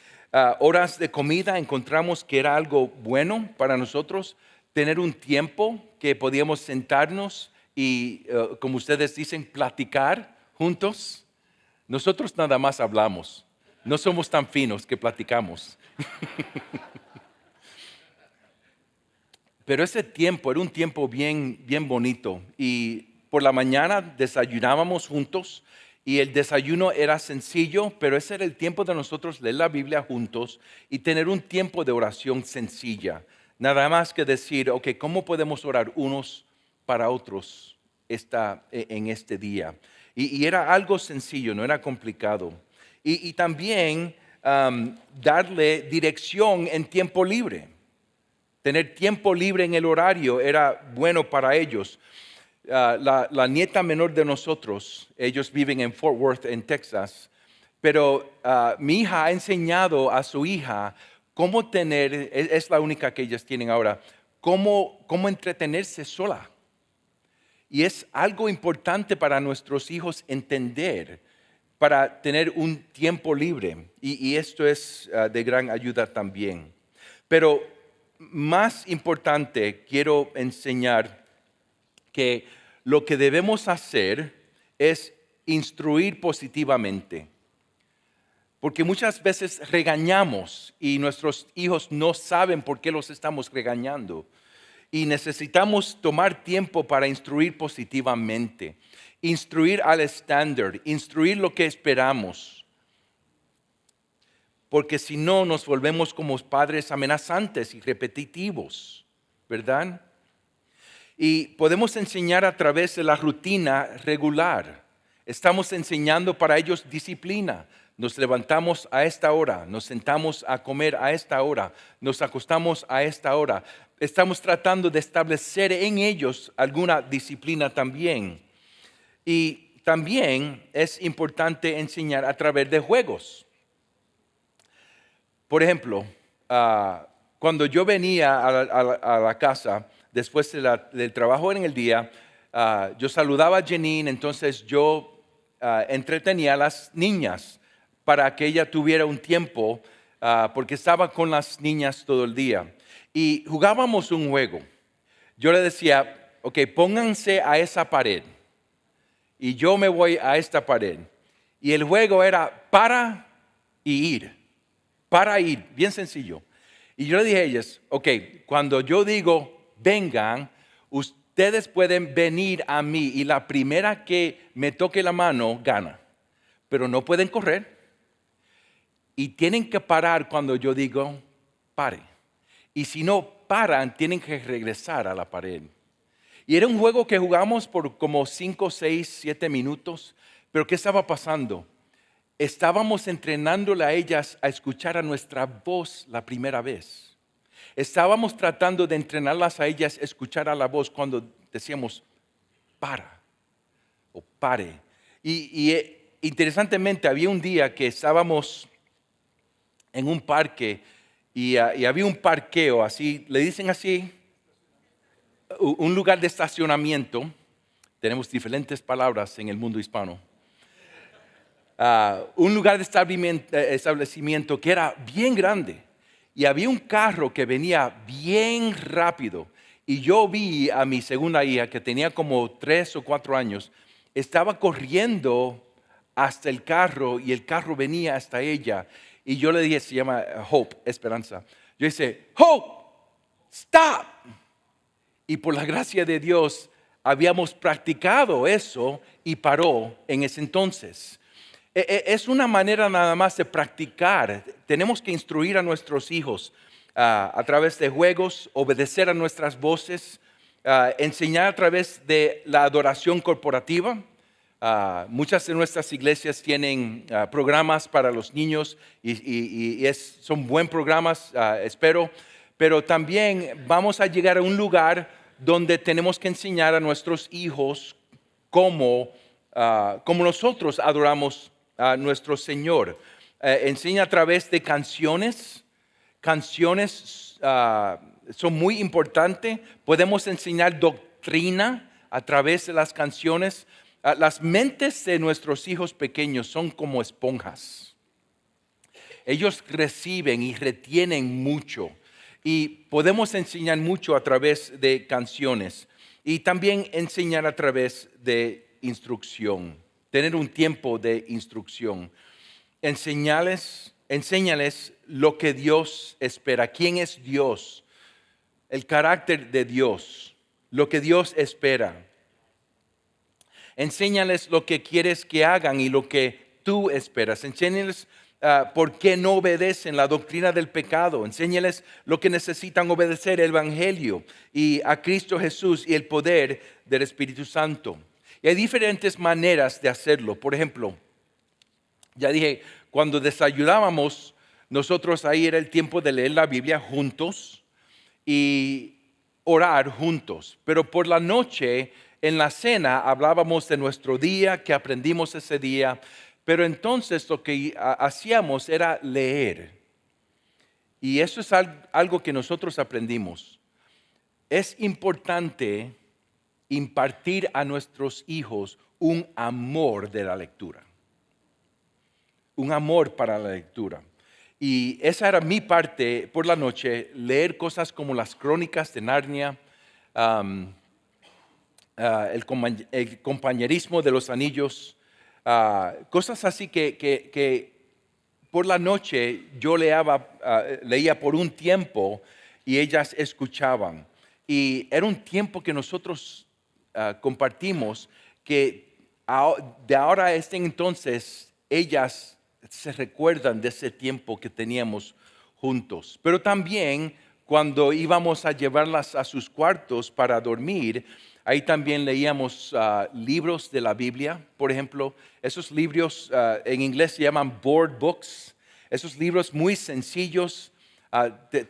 Horas de comida encontramos que era algo bueno para nosotros, tener un tiempo que podíamos sentarnos y, como ustedes dicen, platicar juntos. Nosotros nada más hablamos, no somos tan finos que platicamos. Pero ese tiempo era un tiempo bien, bien bonito y por la mañana desayunábamos juntos y el desayuno era sencillo, pero ese era el tiempo de nosotros leer la Biblia juntos y tener un tiempo de oración sencilla. Nada más que decir, ok, ¿cómo podemos orar unos para otros en este día? Y era algo sencillo, no era complicado. Y también darle dirección en tiempo libre. Tener tiempo libre en el horario era bueno para ellos. La nieta menor de nosotros, ellos viven en Fort Worth, en Texas, pero mi hija ha enseñado a su hija cómo tener, es la única que ellas tienen ahora, cómo entretenerse sola. Y es algo importante para nuestros hijos entender, para tener un tiempo libre. Y esto es de gran ayuda también. Pero más importante, quiero enseñar que lo que debemos hacer es instruir positivamente. Porque muchas veces regañamos y nuestros hijos no saben por qué los estamos regañando. Y necesitamos tomar tiempo para instruir positivamente, instruir al estándar, instruir lo que esperamos. Porque si no, nos volvemos como padres amenazantes y repetitivos, ¿verdad? Y podemos enseñar a través de la rutina regular. Estamos enseñando para ellos disciplina. Nos levantamos a esta hora, nos sentamos a comer a esta hora, nos acostamos a esta hora. Estamos tratando de establecer en ellos alguna disciplina también. Y también es importante enseñar a través de juegos. Por ejemplo, cuando yo venía a la casa, después del trabajo en el día, yo saludaba a Janine, entonces yo entretenía a las niñas para que ella tuviera un tiempo, porque estaba con las niñas todo el día. Y jugábamos un juego. Yo le decía, ok, pónganse a esa pared. Y yo me voy a esta pared. Y el juego era para y ir. Para ir, bien sencillo. Y yo le dije a ellas, ok, cuando yo digo vengan, ustedes pueden venir a mí y la primera que me toque la mano gana. Pero no pueden correr, y tienen que parar cuando yo digo pare. Y si no paran, tienen que regresar a la pared. Y era un juego que jugamos por como 5, 6, 7 minutos. Pero ¿qué estaba pasando? Estábamos entrenándole a ellas a escuchar a nuestra voz la primera vez. Estábamos tratando de entrenarlas a ellas a escuchar a la voz cuando decíamos para o pare. Interesantemente, había un día que estábamos en un parque y había un parqueo, así, le dicen así, un lugar de estacionamiento. Tenemos diferentes palabras en el mundo hispano. Un lugar de establecimiento que era bien grande y había un carro que venía bien rápido y yo vi a mi segunda hija que tenía como 3 o 4 años, estaba corriendo hasta el carro y el carro venía hasta ella y yo le dije, se llama Hope, Esperanza, yo dije, Hope, stop. Y por la gracia de Dios habíamos practicado eso y paró en ese entonces. Es una manera nada más de practicar. Tenemos que instruir a nuestros hijos a través de juegos, obedecer a nuestras voces, enseñar a través de la adoración corporativa. Muchas de nuestras iglesias tienen programas para los niños y son buenos programas, espero. Pero también vamos a llegar a un lugar donde tenemos que enseñar a nuestros hijos cómo nosotros adoramos a nuestro Señor. Enseña a través de canciones. Canciones son muy importantes. Podemos enseñar doctrina a través de las canciones. Las mentes de nuestros hijos pequeños son como esponjas. Ellos reciben y retienen mucho. Y podemos enseñar mucho a través de canciones. Y también enseñar a través de instrucción. Tener un tiempo de instrucción. Enséñales lo que Dios espera. ¿Quién es Dios? El carácter de Dios. Lo que Dios espera. Enséñales lo que quieres que hagan y lo que tú esperas. Enséñales por qué no obedecen la doctrina del pecado. Enséñales lo que necesitan obedecer, el Evangelio y a Cristo Jesús y el poder del Espíritu Santo. Y hay diferentes maneras de hacerlo. Por ejemplo, ya dije, cuando desayunábamos, nosotros ahí era el tiempo de leer la Biblia juntos y orar juntos. Pero por la noche, en la cena, hablábamos de nuestro día, que aprendimos ese día. Pero entonces lo que hacíamos era leer. Y eso es algo que nosotros aprendimos. Es importante impartir a nuestros hijos un amor de la lectura. Un amor para la lectura. Y esa era mi parte por la noche, leer cosas como las Crónicas de Narnia, el compañerismo de los anillos, cosas así que por la noche yo leía por un tiempo y ellas escuchaban. Y era un tiempo que nosotros compartimos que de ahora a este entonces ellas se recuerdan de ese tiempo que teníamos juntos. Pero también cuando íbamos a llevarlas a sus cuartos para dormir, ahí también leíamos libros de la Biblia. Por ejemplo, esos libros en inglés se llaman board books. Esos libros muy sencillos.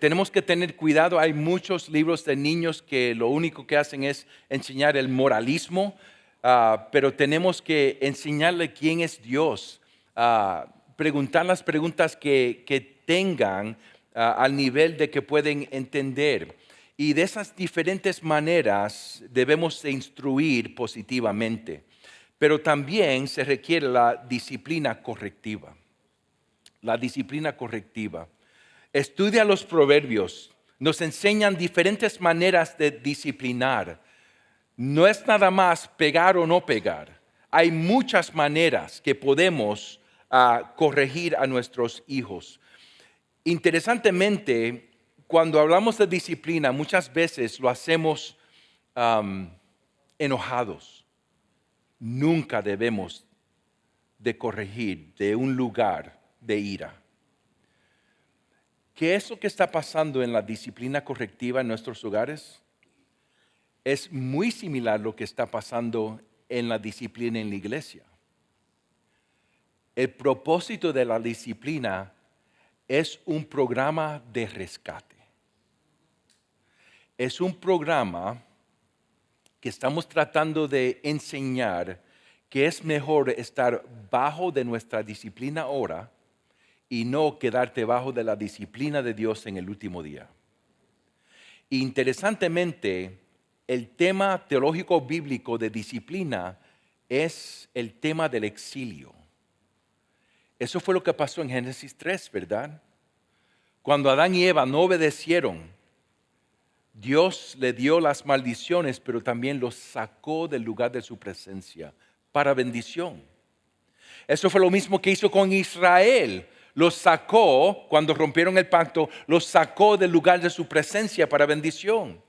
Tenemos que tener cuidado. Hay muchos libros de niños que lo único que hacen es enseñar el moralismo. Pero tenemos que enseñarle quién es Dios. Preguntar las preguntas que tengan al nivel de que pueden entender. Y de esas diferentes maneras debemos de instruir positivamente. Pero también se requiere la disciplina correctiva. La disciplina correctiva. Estudia los proverbios. Nos enseñan diferentes maneras de disciplinar. No es nada más pegar o no pegar. Hay muchas maneras que podemos corregir a nuestros hijos. Interesantemente, cuando hablamos de disciplina, muchas veces lo hacemos enojados. Nunca debemos de corregir de un lugar de ira. ¿Qué es lo que está pasando en la disciplina correctiva en nuestros hogares? Es muy similar a lo que está pasando en la disciplina en la iglesia. El propósito de la disciplina es un programa de rescate. Es un programa que estamos tratando de enseñar que es mejor estar bajo de nuestra disciplina ahora y no quedarte bajo de la disciplina de Dios en el último día. Interesantemente, el tema teológico bíblico de disciplina es el tema del exilio. Eso fue lo que pasó en Génesis 3, ¿verdad? Cuando Adán y Eva no obedecieron, Dios le dio las maldiciones, pero también los sacó del lugar de su presencia para bendición. Eso fue lo mismo que hizo con Israel. Los sacó, cuando rompieron el pacto, los sacó del lugar de su presencia para bendición.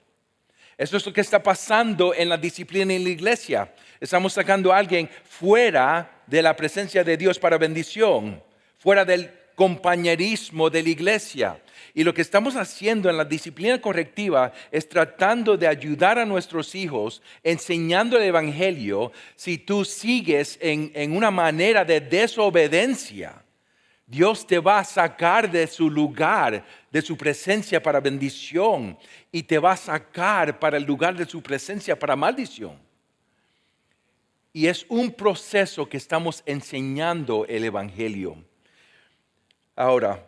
Eso es lo que está pasando en la disciplina en la iglesia. Estamos sacando a alguien fuera de la presencia de Dios para bendición, fuera del compañerismo de la iglesia. Y lo que estamos haciendo en la disciplina correctiva es tratando de ayudar a nuestros hijos, enseñando el evangelio. Si tú sigues en una manera de desobediencia, Dios te va a sacar de su lugar, de su presencia para bendición, y te va a sacar para el lugar de su presencia para maldición. Y es un proceso que estamos enseñando el evangelio. Ahora,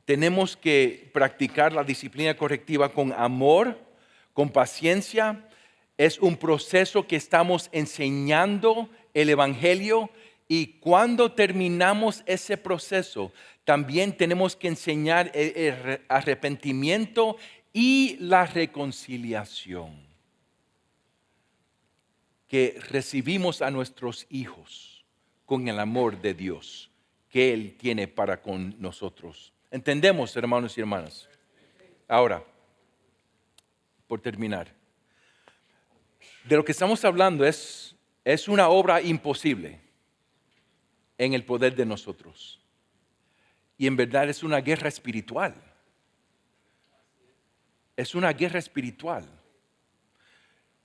tenemos que practicar la disciplina correctiva con amor, con paciencia. Es un proceso que estamos enseñando el evangelio. Y cuando terminamos ese proceso, también tenemos que enseñar el arrepentimiento y la reconciliación que recibimos a nuestros hijos con el amor de Dios que Él tiene para con nosotros. ¿Entendemos, hermanos y hermanas? Ahora, por terminar, de lo que estamos hablando es una obra imposible en el poder de nosotros. Y en verdad es una guerra espiritual. Es una guerra espiritual.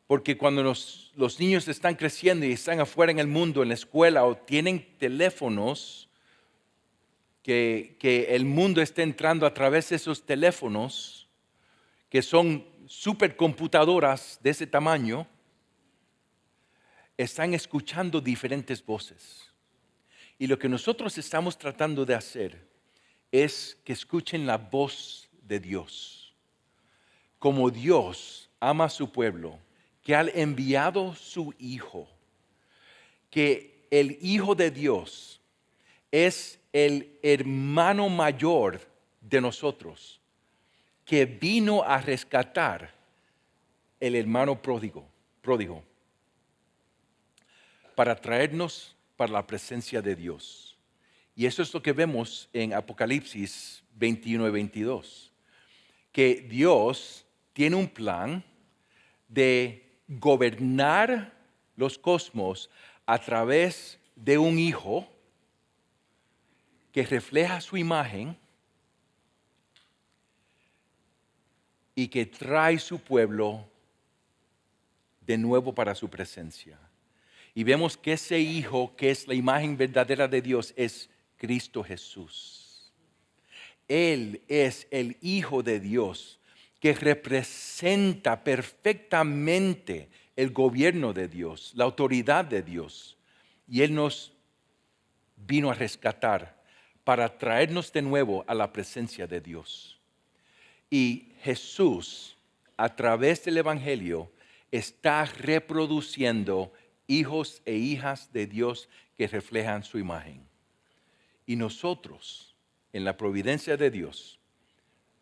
Porque cuando los niños están creciendo y están afuera en el mundo, en la escuela, o tienen teléfonos, que el mundo está entrando a través de esos teléfonos, que son supercomputadoras de ese tamaño, están escuchando diferentes voces. Y lo que nosotros estamos tratando de hacer es que escuchen la voz de Dios. Como Dios ama a su pueblo, que ha enviado su Hijo, que el Hijo de Dios es el hermano mayor de nosotros, que vino a rescatar el hermano pródigo, para traernos para la presencia de Dios. Y eso es lo que vemos en Apocalipsis 21 y 22. Que Dios tiene un plan de gobernar los cosmos a través de un hijo que refleja su imagen y que trae su pueblo de nuevo para su presencia. Y vemos que ese Hijo, que es la imagen verdadera de Dios, es Cristo Jesús. Él es el Hijo de Dios que representa perfectamente el gobierno de Dios, la autoridad de Dios. Y Él nos vino a rescatar para traernos de nuevo a la presencia de Dios. Y Jesús, a través del Evangelio, está reproduciendo hijos e hijas de Dios que reflejan su imagen. Y nosotros, en la providencia de Dios,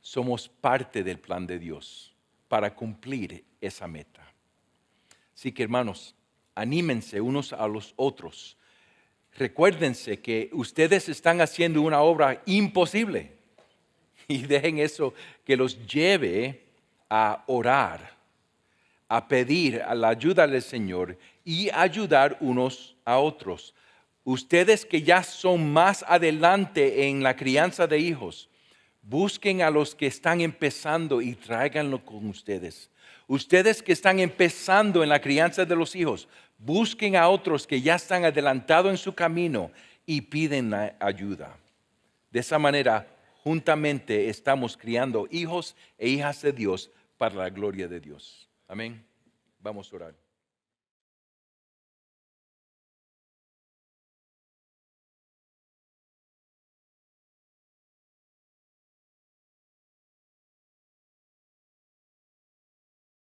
somos parte del plan de Dios para cumplir esa meta. Así que, hermanos, anímense unos a los otros. Recuérdense que ustedes están haciendo una obra imposible y dejen eso que los lleve a orar, a pedir a la ayuda del Señor y ayudar unos a otros. Ustedes que ya son más adelante en la crianza de hijos, busquen a los que están empezando y tráiganlo con ustedes. Ustedes que están empezando en la crianza de los hijos, busquen a otros que ya están adelantados en su camino y piden la ayuda. De esa manera, juntamente estamos criando hijos e hijas de Dios para la gloria de Dios. Amén. Vamos a orar.